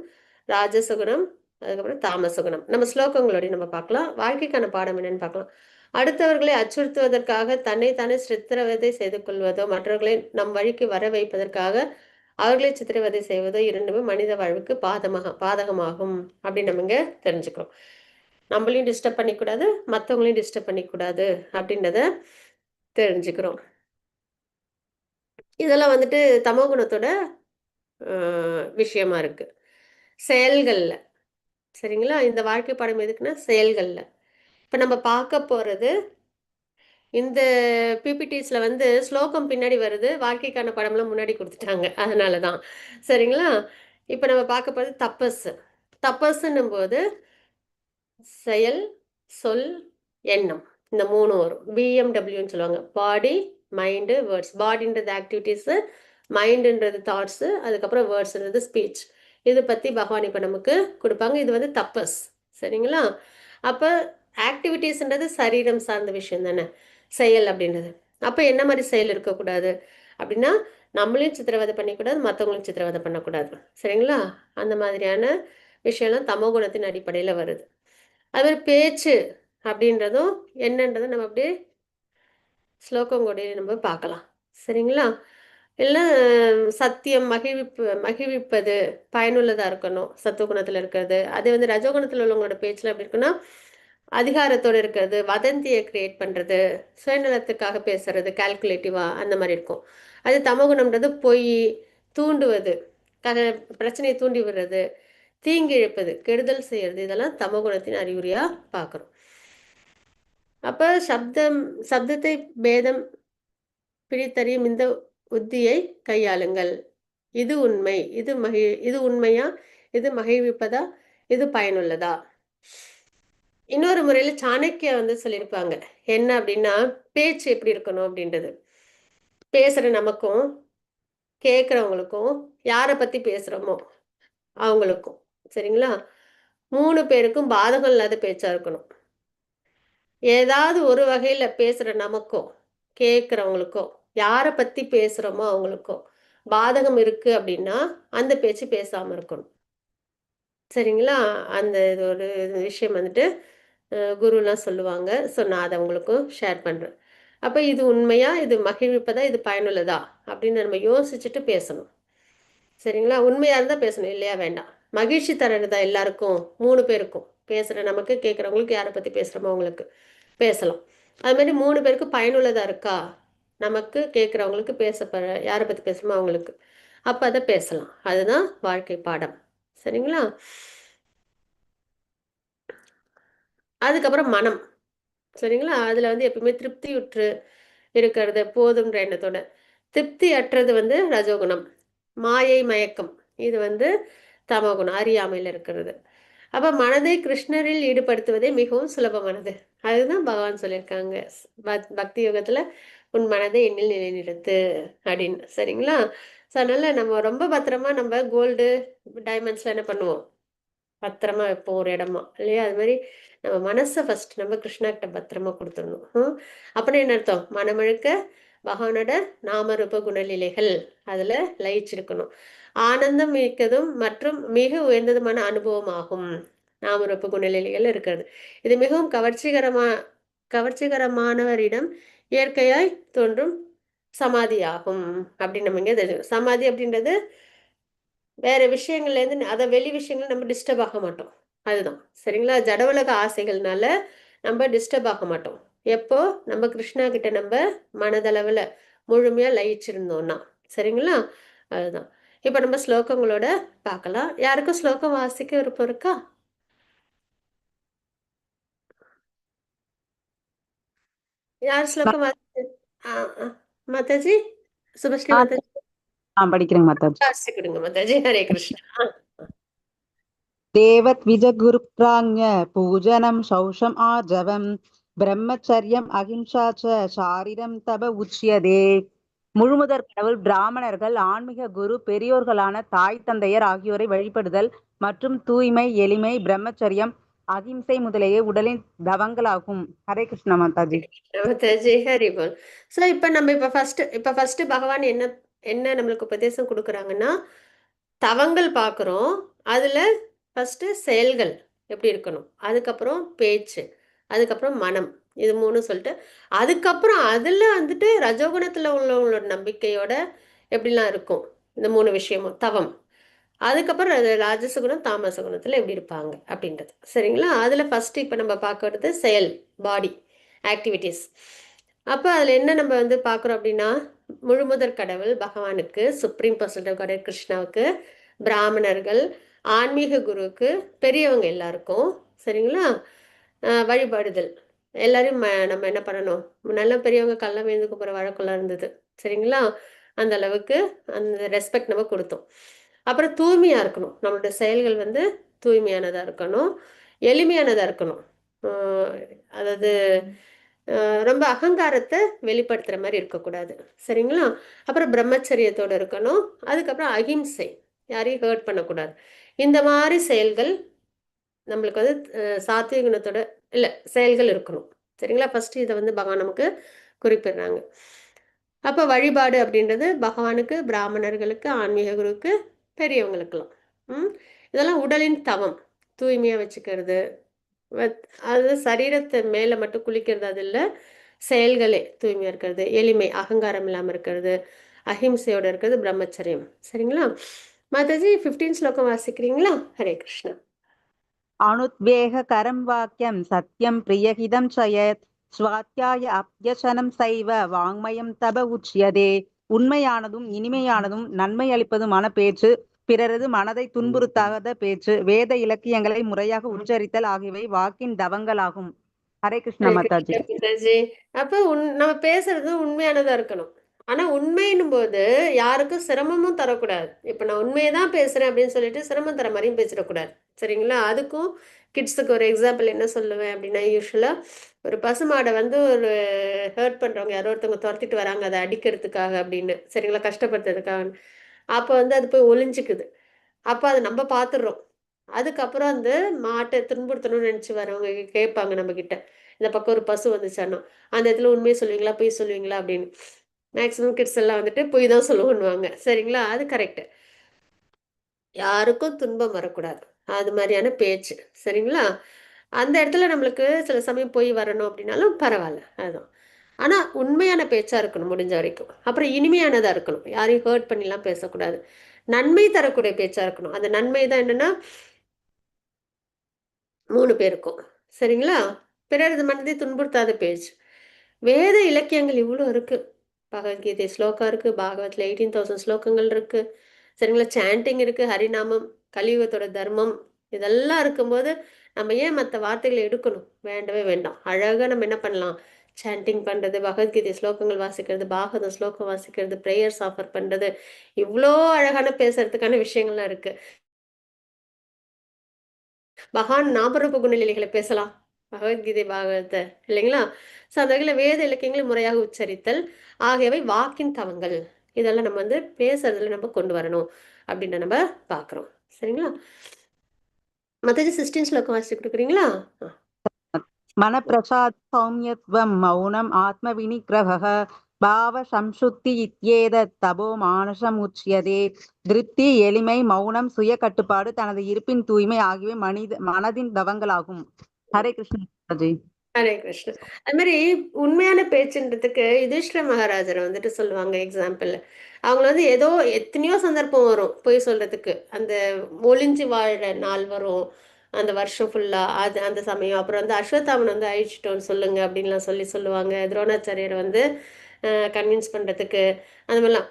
ராஜச குணம், அதுக்கப்புறம் தாமச குணம். நம்ம ஸ்லோகங்களோடய நம்ம பார்க்கலாம். வாழ்க்கைக்கான பாடம் என்னன்னு பார்க்கலாம். அடுத்தவர்களை அச்சுறுத்துவதற்காக தன்னைத்தானே சித்திரவதை செய்து கொள்வதோ, மற்றவர்களை நம் வழிக்கு வர வைப்பதற்காக அவர்களை சித்திரவதை செய்வதோ இரண்டுமே மனித வாழ்வுக்கு பாதகமாகும் அப்படின்னு நம்ம இங்க தெரிஞ்சுக்கிறோம். நம்மளையும் டிஸ்டர்ப் பண்ணிக்கூடாது, மற்றவங்களையும் டிஸ்டர்ப் பண்ணிக்கூடாது அப்படின்றத தெரிஞ்சுக்கிறோம். இதெல்லாம் வந்துட்டு தமோ குணத்தோட விஷயமா இருக்கு. செயல்கள்ல. சரிங்களா? இந்த வாழ்க்கை பாடம் எதுக்குன்னா செயல்கள்ல. இப்ப நம்ம பார்க்க போறது இந்த பிபிடிஸ்ல வந்து ஸ்லோகம் பின்னாடி வருது. வாழ்க்கைக்கான படம்லாம் முன்னாடி குடுத்துட்டாங்க. அதனால தான். சரிங்களா? இப்ப நம்ம பார்க்க போறது தபஸ். தபஸ்ன்னும்போது செயல், சொல், எண்ணம். இந்த 3 வரும். பிஎம்டபிள்யூன்னு சொல்லுவாங்க. பாடி, மைண்டு, வேர்ட்ஸ். பாடின்றது ஆக்டிவிட்டீஸு, மைண்டுன்றது தாட்ஸு, அதுக்கப்புறம் வேர்ட்ஸ்ன்றது ஸ்பீச். இது பத்தி பகவான் இப்ப நமக்கு குடுப்பாங்க. இது வந்து தபஸ். சரிங்களா? அப்ப ஆக்டிவிட்டீஸ்ன்றது சரீரம் சார்ந்த விஷயம் தானே. செயல் அப்படின்றது. அப்ப என்ன மாரி செயல் இருக்கக்கூடாது அப்படின்னா, நம்மளையும் சித்திரவதை பண்ணிக்கூடாது, மத்தவங்களையும் சித்திரவதை பண்ணக்கூடாது. சரிங்களா? அந்த மாதிரியான விஷயம்லாம் தமோ குணத்தின் அடிப்படையில வருது. அது மாதிரி பேச்சு அப்படின்றதும் என்னன்றதை நம்ம அப்படியே ஸ்லோகம் கூட நம்ம பார்க்கலாம். சரிங்களா? எல்லாம் சத்தியம், மகிழ்விப்பது பயனுள்ளதா இருக்கணும். சத்துவகுணத்துல இருக்கிறது. அது வந்து ரஜோகுணத்துல உள்ளவங்களோட பேச்சுல எப்படி இருக்குன்னா, அதிகாரத்தோட இருக்கிறது, வதந்தியை கிரியேட் பண்றது, சுயநலத்துக்காக பேசுறது, கால்குலேட்டிவா அந்த மாதிரி இருக்கும். அது தமோகுணம்ன்றது பொய், தூண்டுவது, பிரச்சனையை தூண்டி விடுறது, தீங்கு இழைப்பது, கெடுதல் செய்யறது, இதெல்லாம் தமோகுணத்தின் அறிகுறியா பார்க்குறோம். அப்ப சப்தத்தை பேதம் பிரித்தறியும் இந்த உத்தியை கையாளுங்கள். இது உண்மை, இது உண்மையா, இது மகிழ்விப்பதா, இது பயனுள்ளதா, இன்னொரு முறையில சாணக்கியா வந்து சொல்லியிருப்பாங்க. என்ன அப்படின்னா, பேச்சு எப்படி இருக்கணும் அப்படின்றது. பேசுற நமக்கும், கேட்கிறவங்களுக்கும், யாரை பத்தி பேசுறோமோ அவங்களுக்கும். சரிங்களா? 3 பேருக்கும் பாதகம் இல்லாத பேச்சா இருக்கணும். ஏதாவது ஒரு வகையில பேசுற நமக்கும், கேட்கிறவங்களுக்கும், யாரை பத்தி பேசுறோமோ அவங்களுக்கும் பாதகம் இருக்கு அப்படின்னா, அந்த பேச்சு பேசாம இருக்கணும். சரிங்களா? அந்த இது ஒரு விஷயம் வந்துட்டு குருலாம் சொல்லுவாங்க. ஸோ நான் அத உங்களுக்கும் ஷேர் பண்றேன். அப்ப இது உண்மையா? இது மகிழ்விப்பதா? இது பயனுள்ளதா? அப்படின்னு நம்ம யோசிச்சுட்டு பேசணும். சரிங்களா? உண்மையா இருந்தா பேசணும். இல்லையா வேண்டாம். மகிழ்ச்சி தர்றதா எல்லாருக்கும், 3 பேருக்கும். பேசுற நமக்கு, கேட்கிறவங்களுக்கு, யார பத்தி பேசுறோமோ அவங்களுக்கு பேசலாம். அது மாரி 3 பேருக்கும் பயனுள்ளதா இருக்கா? நமக்கு, கேட்கிறவங்களுக்கு, பேசப்போற யார பத்தி பேசுறோமோ அவங்களுக்கு. அப்ப அத பேசலாம். அதுதான் வாழ்க்கை பாடம். சரிங்களா? அதுக்கப்புறம் மனம். சரிங்களா? அதுல வந்து எப்பவுமே திருப்தியுற்று இருக்கிறது போதும்ன்ற எண்ணத்தோட. திருப்தி அற்றது வந்து ரஜோகுணம். மாயை, மயக்கம். இது வந்து தமோகுணம். அறியாமையில இருக்கிறது. அப்ப மனதை கிருஷ்ணரில் ஈடுபடுத்துவதே மிகவும் சுலபமானது. அதுதான் பகவான் சொல்லியிருக்காங்க. பக்தி யோகத்துல உன் மனதை என்னில் நிலைநிறுத்து அப்படின்னு. சரிங்களா? ஸோ அதனால நம்ம ரொம்ப பத்திரமா நம்ம கோல்டு, டைமண்ட்ஸ்லாம் என்ன பண்ணுவோம்? பத்திரமா வைப்போம் ஒரு இடமா. இல்லையா? அது மாரி நம்ம மனச ஃபர்ஸ்ட் நம்ம கிருஷ்ணா கிட்ட பத்திரமா குடுத்துடணும். அப்பன்னா என்ன அர்த்தம்? மனமுழுக்க பகவானோட நாமரூப குணலீலைகள் அதுல லயிச்சிருக்கணும். ஆனந்தம் மிக்கதும் மற்றும் மிக உயர்ந்ததுமான அனுபவமாகும். நாமரூப குணலீலைகள் இருக்கிறது. இது மிகவும் கவர்ச்சிகரமானவரிடம் இயற்கையாய் தோன்றும் சமாதியாகும். அப்படின்னு நம்ம இங்க தெரிஞ்சுக்கணும். சமாதி அப்படின்றது வேற விஷயங்கள்லேருந்து அத வெளி விஷயங்கள் நம்ம டிஸ்டர்ப் ஆக மாட்டோம். அதுதான். சரிங்களா? ஜட உலக ஆசைகள்னால நம்ம டிஸ்டர்ப் ஆக மாட்டோம். எப்போ நம்ம கிருஷ்ணா கிட்ட நம்ம மனதளவுல முழுமையா லயிச்சிருந்தோம்னா. சரிங்களா? அதுதான். இப்ப நம்ம ஸ்லோகங்களோட பார்க்கலாம். யாருக்கும் ஸ்லோகம் வாசிக்க விருப்பம் இருக்கா? யார் நான் ஸ்லோகம் ஆ, ஆ. மாதாஜி? சுபஸ்ரீ ஆ மாதாஜி நான் படிக்கிறேங்க மாதாஜி. வாசிச்சு கொடுங்க மாதாஜி. ஹரே கிருஷ்ணா. தேவத்விஜகுருப்ராஞ்ய பூஜனம் சௌஷம் ஆஜவம் பிரம்மச்சரியம் அகிம்சா ச சாரிரம் தப உச்யதே. முழுமுதற் கடவுள் பிராமணர்கள் ஆன்மீக குரு பெரியோர்களான தாய் தந்தையர் ஆகியோரை வழிபடுதல் மற்றும் தூய்மை எளிமை பிரம்மச்சரியம் அகிம்சை முதலிய உடலின் தவங்களாகும். ஹரே கிருஷ்ணா மாதாஜி. மாதாஜி ஹரி போல். ஸோ இப்ப ஃபர்ஸ்ட் பகவான் என்ன என்ன நம்மளுக்கு உபதேசம் கொடுக்குறாங்கன்னா, தவங்கள் பார்க்குறோம். அதுல ஃபர்ஸ்ட் செயல்கள் எப்படி இருக்கணும், அதுக்கப்புறம் பேச்சு, அதுக்கப்புறம் மனம், இது 3 சொல்லிட்டு அதுக்கப்புறம் அதுல வந்துட்டு ரஜோகுணத்துல உள்ளவங்களோட நம்பிக்கையோட எப்படிலாம் இருக்கும் இந்த 3 விஷயமும் தவம். அதுக்கப்புறம் ராஜசகுணம் தாமச குணத்துல எப்படி இருப்பாங்க அப்படின்றது. சரிங்களா? அதுல ஃபர்ஸ்ட் இப்ப நம்ம பார்க்கறது செயல், பாடி ஆக்டிவிட்டிஸ். அப்ப அதுல என்ன நம்ம வந்து பார்க்குறோம் அப்படின்னா, முழுமுதற் கடவுள் பகவானுக்கு, சுப்ரீம் பர்சன் ஆஃப் காட் கிருஷ்ணாவுக்கு, பிராமணர்கள், ஆன்மீக குருவுக்கு, பெரியவங்க எல்லாருக்கும். சரிங்களா? வழிபாடுதல். எல்லாரையும் நம்ம என்ன பண்ணணும், நல்ல பெரியவங்க கல்லம் எழுந்து கும்பிட்ற வழக்கெல்லாம் இருந்தது. சரிங்களா? அந்த அளவுக்கு அந்த ரெஸ்பெக்ட் நம்ம கொடுத்தோம். அப்புறம் தூய்மையா இருக்கணும். நம்மளோட செயல்கள் வந்து தூய்மையானதா இருக்கணும், எளிமையானதா இருக்கணும். ஆஹ் அதாவது ரொம்ப அகங்காரத்தை வெளிப்படுத்துற மாதிரி இருக்கக்கூடாது. சரிங்களா? அப்புறம் பிரம்மச்சரியத்தோட இருக்கணும். அதுக்கப்புறம் அகிம்சை, யாரையும் ஹர்ட் பண்ணக்கூடாது. இந்த மாதிரி செயல்கள் நம்மளுக்கு வந்து சாத்விக குணத்தோட இல்ல செயல்கள் இருக்கணும். சரிங்களா? ஃபர்ஸ்ட் இதை வந்து பகவான் நமக்கு குறிப்பிடுறாங்க. அப்ப வழிபாடு அப்படின்றது பகவானுக்கு, பிராமணர்களுக்கு, ஆன்மீக குருவுக்கு, பெரியவங்களுக்கெல்லாம். இதெல்லாம் உடலின் தவம். தூய்மையா வச்சுக்கிறது. அது சரீரத்தை மேல மட்டும் குளிக்கிறது அது இல்ல. செயல்களே தூய்மையா இருக்கிறது, எளிமை, அகங்காரம் இல்லாம இருக்கிறது, அஹிம்சையோட இருக்கிறது, பிரம்மச்சரியம். சரிங்களா? மாதாஜி 15 ஸ்லோகம் வாசிக்கிறீங்களா? ஹரே கிருஷ்ணா. அனுத்வேககரம் வாக்கியம் சத்யம் பிரியஹிதம் சயத் ஸ்வாத்யாய அப்யசனம் சைவ வாங்மயம் தப உச்யதே. உண்மையானதும் இனிமையானதும் நன்மை அளிப்பதுமான பேச்சு, பிறரது மனதை துன்புறுத்தாத பேச்சு, வேத இலக்கியங்களை முறையாக உச்சரித்தல் ஆகியவை வாக்கின் தவங்களாகும். ஹரே கிருஷ்ணா ஹரே மாதாஜி. கிருஷ்ணா மாதாஜி. அப்ப நம்ம பேசுறது உண்மையானதா இருக்கணும். ஆனா உண்மைன்னும் போது யாருக்கும் சிரமமும் தரக்கூடாது. இப்ப நான் உண்மையை தான் பேசுறேன் அப்படின்னு சொல்லிட்டு சிரமம் தர மாதிரியும் பேசிடக்கூடாது. சரிங்களா? அதுக்கும் கிட்ஸுக்கு ஒரு எக்ஸாம்பிள் என்ன சொல்லுவேன் அப்படின்னா, யூஸ்வலா ஒரு பசுமாடை வந்து ஒரு ஹர்ட் பண்றவங்க யாரோ ஒருத்தவங்க துரத்திட்டு வராங்க அதை அடிக்கிறதுக்காக அப்படின்னு, சரிங்களா, கஷ்டப்படுத்துறதுக்காக. அப்ப வந்து அது போய் ஒளிஞ்சுக்குது. அப்ப அதை நம்ம பார்த்துடுறோம். அதுக்கப்புறம் அந்த மாட்டை துன்புறுத்தணும்னு நினைச்சு வரவங்க கேட்பாங்க நம்ம கிட்ட, இந்த பக்கம் ஒரு பசு வந்துச்சான்னா, அந்த இடத்துல உண்மையை சொல்லுவீங்களா பொய் சொல்லுவீங்களா அப்படின்னு. மேக்ஸிமம் கிட்ஸ் எல்லாம் வந்துட்டு பொய் தான் சொல்லுவோன்னுவாங்க. சரிங்களா? அது கரெக்ட். யாருக்கும் துன்பம் வரக்கூடாது. அது மாதிரியான பேச்சு. சரிங்களா? அந்த இடத்துல நம்மளுக்கு சில சமயம் பொய் வரணும் அப்படின்னாலும் பரவாயில்ல. அதுதான். ஆனா உண்மையான பேச்சா இருக்கணும் முடிஞ்ச வரைக்கும். அப்புறம் இனிமையானதா இருக்கணும். யாரையும் ஹர்ட் பண்ணிலாம் பேசக்கூடாது. நன்மை தரக்கூடிய பேச்சா இருக்கணும். அந்த நன்மை தான் என்னன்னா 3 பேருக்கும். சரிங்களா? பிறரது மனதை துன்புறுத்தாத பேச்சு. வேத இலக்கியங்கள் இவ்வளோ இருக்கு. பகவத்கீதை ஸ்லோகா இருக்கு. பாகவத்ல 18,000 ஸ்லோகங்கள் இருக்கு. சரிங்களா? சாண்டிங் இருக்கு. ஹரிநாமம், கலியுகத்தோட தர்மம் இதெல்லாம் இருக்கும்போது நம்ம ஏன் மற்ற வார்த்தைகளை எடுக்கணும்? வேண்டவே வேண்டாம். அழகா நம்ம என்ன பண்ணலாம்? சாண்டிங் பண்றது, பகவத்கீதை ஸ்லோகங்கள் வாசிக்கிறது, பாகவதம் ஸ்லோகம் வாசிக்கிறது, பிரேயர்ஸ் ஆஃபர் பண்றது, இவ்வளோ அழகான பேசுறதுக்கான விஷயங்கள்லாம் இருக்கு. மகான் நாமரூப குணநிலைகளை பேசலாம். பகவத்கீதை பாகவத இல்லைங்களா? ஸோ அந்த வகையில் வேத இலக்கியங்களை முறையாக உச்சரித்தல் ஆகியவை வாக்கின் தவங்கள். இதெல்லாம் நம்ம வந்து பேசுறதுல நம்ம கொண்டு வரணும் அப்படின்னு நம்ம பார்க்குறோம். சரிங்களா? மற்றது 16 ஸ்லோகம் வாசிச்சு கொடுக்குறீங்களா? मनप्रसाद सौम्यत्वं मौनम् आत्मविनिग्रहः भावसंशुद्धि इत्येतत् तपो मानसमुच्यते. திருப்தி, எளிமை, மௌனம், சுய கட்டுப்பாடு, தனது இருப்பின் தூய்மை ஆகியவை மனதின் தவங்களாகும். ஹரே கிருஷ்ணா ஜி. ஹரே கிருஷ்ணா. அது மாதிரி உண்மையான பேச்சுன்றதுக்கு யுதிஷ்டிர மகாராஜரை வந்துட்டு சொல்லுவாங்க எக்ஸாம்பிள். அவங்க வந்து ஏதோ எத்தனையோ சந்தர்ப்பம் வரும் பொய் சொல்றதுக்கு. அந்த ஒளிஞ்சு வாழற நாள் வரும். அந்த வருஷம் ஃபுல்லா அது அந்த சமயம். அப்புறம் வந்து அஸ்வத்தாமன் வந்து அழிச்சிட்டோன்னு சொல்லுங்க அப்படின்லாம் சொல்லுவாங்க. துரோணாச்சாரியரை வந்து கன்வின்ஸ் பண்றதுக்கு அந்த மாதிரிலாம்.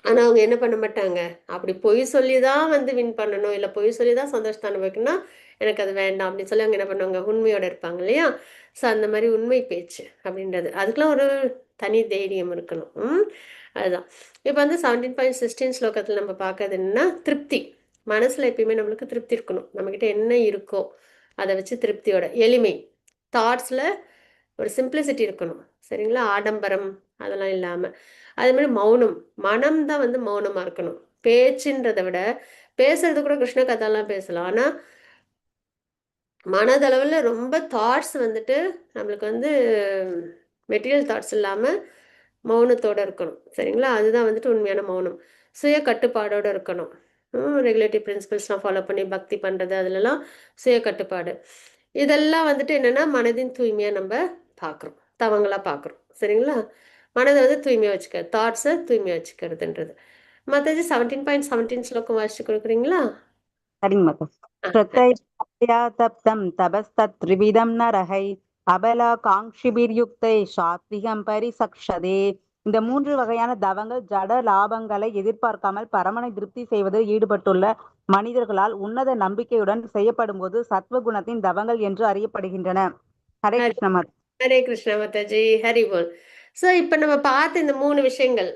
ஆனா அவங்க என்ன பண்ண மாட்டாங்க. அப்படி பொய் சொல்லி தான் வந்து வின் பண்ணணும், இல்ல பொய் சொல்லி தான் சந்தோஷத்த அனுபவிக்கணும்னா, எனக்கு அது வேண்டாம் அப்படின்னு சொல்லி அவங்க என்ன பண்ணுவாங்க, உண்மையோட இருப்பாங்க இல்லையா? ஸோ அந்த மாரி உண்மை பேச்சு அப்படின்றது. அதுக்கெல்லாம் ஒரு தனி தைரியம் இருக்கணும். அதுதான். இப்ப வந்து 17.16 ஸ்லோகத்துல நம்ம பார்க்கறது என்னன்னா, திருப்தி. மனசுல எப்பயுமே நம்மளுக்கு திருப்தி இருக்கணும். நம்மகிட்ட என்ன இருக்கோ, அத வச்சு திருப்தியோட. எளிமை. தாட்ஸ்ல ஒரு சிம்பிளிசிட்டி இருக்கணும். சரிங்களா? ஆடம்பரம் அதெல்லாம் இல்லாம. அதே மாரி மௌனம். மனம் தான் வந்து மௌனமா இருக்கணும். பேச்சுன்றத விட பேசுறது கூட கிருஷ்ண கதைலாம் பேசலாம். ஆனா, மனதளவுல ரொம்ப தாட்ஸ் வந்துட்டு நம்மளுக்கு வந்து மெட்டீரியல் தாட்ஸ் இல்லாம மௌனத்தோட இருக்கணும். சரிங்களா? அதுதான் வந்துட்டு உண்மையான மௌனம். சுய கட்டுப்பாடோட இருக்கணும். ரெகுலேட்டிவ் பிரின்சிபல்ஸ்லாம் ஃபாலோ பண்ணி பக்தி பண்றது அதுலலாம் சுய கட்டுப்பாடு. இதெல்லாம் வந்துட்டு என்னன்னா, மனதின் தூய்மையா நம்ப பார்க்குறோம். தவங்களா பார்க்குறோம். சரிங்களா? மனத வந்து தூய்மையா வச்சுக்க தாட்ஸ தூய்மையா வச்சுக்கிறதுன்றது. மத்தது 17.17 ஸ்லோகம் வாசிச்சு கொடுக்குறீங்களா? சரிங்க மாதா. ஆ, ஸ்ரத்தையா தப்தம் தபஸ்தத் த்ரிவிதம் நரஹை அபலா காங்ஷிபிர்யுக்தை சாத்விகம் பரிசக்ஷதே. இந்த 3 வகையான தவங்கள் ஜட லாபங்களை எதிர்பார்க்காமல் பரமனை திருப்தி செய்வதில் ஈடுபட்டுள்ள மனிதர்களால் உன்னத நம்பிக்கையுடன் செய்யப்படும்போது சத்வகுணத்தின் தவங்கள் என்று அறியப்படுகின்றன. ஹரே ஹரி கிருஷ்ண மாதா. ஹரே கிருஷ்ண மாதாஜி. ஹரி போல். ஸோ இப்போ நம்ம பார்த்த இந்த 3 விஷயங்கள்,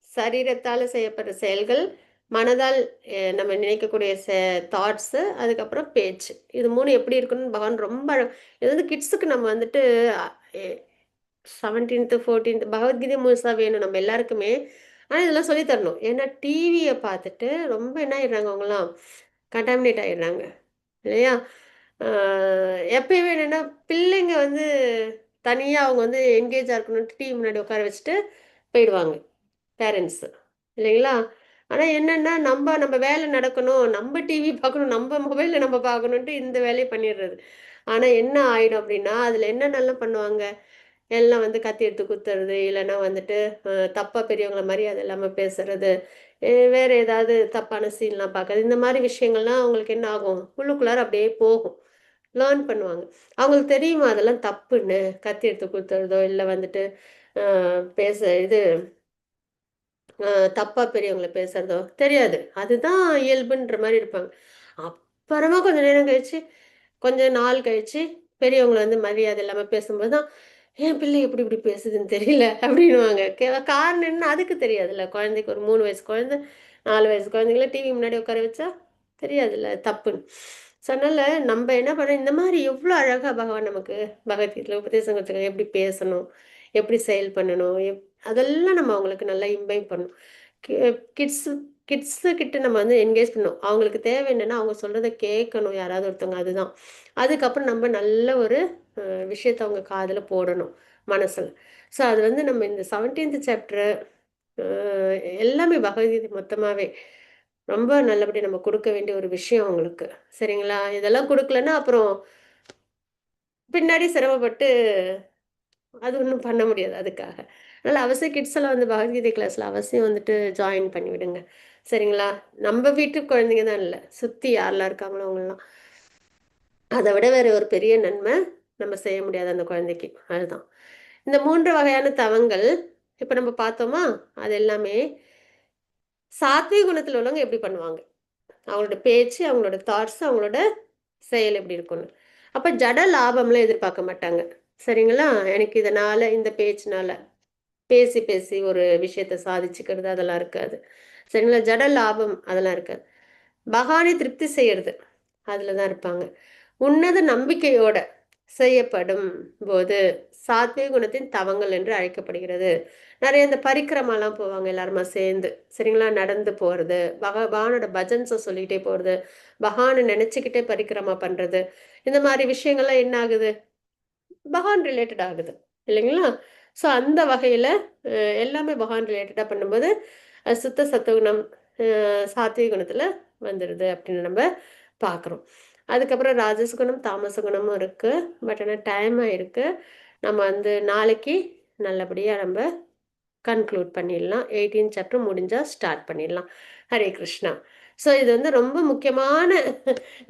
சரீரத்தால செய்யப்படுற செயல்கள், மனதால் நம்ம நினைக்கக்கூடிய தாட்ஸு, அதுக்கப்புறம் பேச்சு. இது 3 எப்படி இருக்கணும்னு பகவான் ரொம்ப இது வந்து கிட்ஸுக்கு நம்ம வந்துட்டு 17th 14th பகவத்கீதை முழுசா வேணும் நம்ம எல்லாருக்குமே. ஆனா இதெல்லாம் சொல்லி தரணும். ஏன்னா டிவிய பார்த்துட்டு ரொம்ப என்ன ஆயிடுறாங்க அவங்கலாம், கண்டாமினேட் ஆயிடுறாங்க. இல்லையா? அ எப்பயுமே என்னன்னா, பிள்ளைங்க வந்து தனியா அவங்க வந்து என்கேஜா இருக்கணும்ன்ட்டு டிவி முன்னாடி உட்கார வச்சுட்டு போயிடுவாங்க பேரண்ட்ஸு. இல்லைங்களா? ஆனா என்னன்னா, நம்ம வேலை நடக்கணும், நம்ம டிவி பார்க்கணும், நம்ம மொபைல்ல நம்ம பார்க்கணுன்ட்டு இந்த வேலைய பண்ணிடுறது. ஆனா என்ன ஆயிடும் அப்டின்னா, அதுல என்னென்னலாம் பண்ணுவாங்க, எல்லாம் வந்து கத்தி எடுத்து குத்துறது, இல்லன்னா வந்துட்டு தப்பா பெரியவங்கள மரியாதை இல்லாம பேசுறது, வேற ஏதாவது தப்பான சீன்லாம் பார்க்கறது. இந்த மாரி விஷயங்கள்லாம் அவங்களுக்கு என்ன ஆகும், உள்ளுக்குள்ளார அப்படியே போகும். லேர்ன் பண்ணுவாங்க. அவங்களுக்கு தெரியுமா அதெல்லாம் தப்புன்னு, கத்தி எடுத்து குத்துறதோ, இல்ல வந்துட்டு அ பேச இது அ தப்பா பெரியவங்கள பேசுறதோ தெரியாது. அதுதான் இயல்புன்ற மாரி இருப்பாங்க. அப்புறமா கொஞ்ச நேரம் கழிச்சு, கொஞ்ச நாள் கழிச்சு பெரியவங்கள வந்து மரியாதை இல்லாம பேசும்போது தான், என் பிள்ளை எப்படி இப்படி பேசுதுன்னு தெரியல அப்படின்னுவாங்க. காரணம் என்ன அதுக்கு தெரியாதுல்ல. குழந்தைக்கு ஒரு 3 வயசு குழந்தை, 4 வயசு குழந்தைங்கள டிவி முன்னாடி உட்கார வச்சா தெரியாதுல்ல தப்புன்னு. ஸோ அதனால நம்ம என்ன பண்ணோம், இந்த மாதிரி எவ்வளோ அழகா பகவான் நமக்கு பகவத்கீதையில உபதேசம் கொடுத்துருக்காங்க. எப்படி பேசணும், எப்படி செயல் பண்ணணும், அதெல்லாம் நம்ம அவங்களுக்கு நல்லா இம்பைன் பண்ணணும். கிட்ஸ் கிட்ஸு கிட்ட நம்ம வந்து என்கேஜ் பண்ணணும். அவங்களுக்கு தேவை என்னன்னா அவங்க சொல்றத கேட்கணும் யாராவது ஒருத்தவங்க, அதுதான். அதுக்கப்புறம் நம்ம நல்ல ஒரு விஷயத்த அவங்க காதுல போடணும் மனசுல. ஸோ அது வந்து நம்ம இந்த 17th சாப்டர் எல்லாமே பகவத்கீதை மொத்தமாவே ரொம்ப நல்லபடியா நம்ம கொடுக்க வேண்டிய ஒரு விஷயம் அவங்களுக்கு. சரிங்களா? இதெல்லாம் கொடுக்கலன்னா அப்புறம் பின்னாடி சிரமப்பட்டு அது ஒண்ணும் பண்ண முடியாது அதுக்காக. அதனால அவசியம் கிட்ஸ் எல்லாம் வந்து பகவத்கீதை கிளாஸ்ல அவசியம் வந்துட்டு ஜாயின் பண்ணி விடுங்க. சரிங்களா? நம்ம வீட்டு குழந்தைங்க தான் இல்ல. சுத்தி யாரெல்லாம் இருக்காங்களோ அவங்கலாம். அதை விட வேற ஒரு பெரிய நன்மை நம்ம செய்ய முடியாது அந்த குழந்தைக்கு. அதுதான். இந்த 3 வகையான தவங்கள் இப்ப நம்ம பார்த்தோமா? அது எல்லாமே சாத்விக குணத்துல உள்ளவங்க எப்படி பண்ணுவாங்க? அவங்களோட பேச்சு, அவங்களோட தாட்ஸ், அவங்களோட செயல் எப்படி இருக்கும்னு. அப்ப ஜட லாபம்லாம் எதிர்பார்க்க மாட்டாங்க. சரிங்களா? எனக்கு இதனால, இந்த பேச்சுனால பேசி பேசி ஒரு விஷயத்த சாதிச்சுக்கிறது அதெல்லாம் இருக்காது. சரிங்களா? ஜட லாபம் அதெல்லாம் இருக்காது. பகவானை திருப்தி செய்யறது அதுல தான் இருப்பாங்க. உன்னத நம்பிக்கையோட செய்யப்படும் போது சாத்விக குணத்தின் தவங்கள் என்று அழைக்கப்படுகிறது. நிறைய இந்த பரிக்கிரமாலாம் போவாங்க எல்லாருமா சேர்ந்து. சரிங்களா? நடந்து போறது, பகவானோட பஜன்ஸை சொல்லிக்கிட்டே போறது, பகவானை நினைச்சுக்கிட்டே பரிக்கிரமா பண்றது, இந்த மாதிரி விஷயங்கள்லாம் என்ன ஆகுது, பகவான் ரிலேட்டட் ஆகுது இல்லைங்களா? ஸோ அந்த வகையில எல்லாமே பகவான் ரிலேட்டடா பண்ணும்போது சுத்த சத்துவகுணம் சாத்விக குணத்துல வந்துடுது அப்படின்னு நம்ம பார்க்குறோம். அதுக்கப்புறம் ராஜஸ் குணம், தாமச குணமும் இருக்கு. பட் ஆனால் டைம் ஆயிருக்கு. நம்ம வந்து நாளைக்கு நல்லபடியா நம்ம கன்க்ளூட் பண்ணிடலாம். 18 சாப்டர் முடிஞ்சா ஸ்டார்ட் பண்ணிடலாம். ஹரே கிருஷ்ணா. ஸோ இது வந்து ரொம்ப முக்கியமான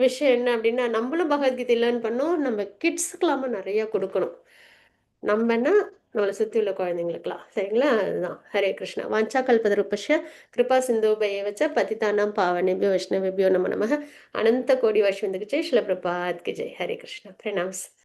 விஷயம் என்ன அப்படின்னா, நம்மளும் பகவத்கீதை லேர்ன் பண்ணோம். நம்ம கிட்ஸுக்கெல்லாம நிறைய கொடுக்கணும். நம்மன்னா நம்மளை சுற்றி உள்ள குழந்தைங்களுக்குலாம். சரிங்களா? அதுதான். ஹரே கிருஷ்ணா. வாஞ்சா கல்பதருபஷ்ய கிருபா சிந்தோபயவச்ச பதிதானாம் பாவனேபியோ வைஷ்ணவேபியோ நம நமः. அனந்த கோடி வருஷம் ஜெய். ஸ்ரீல பிரபாத் கி ஜெய். ஹரே கிருஷ்ணா. பிரணாம்ஸ்.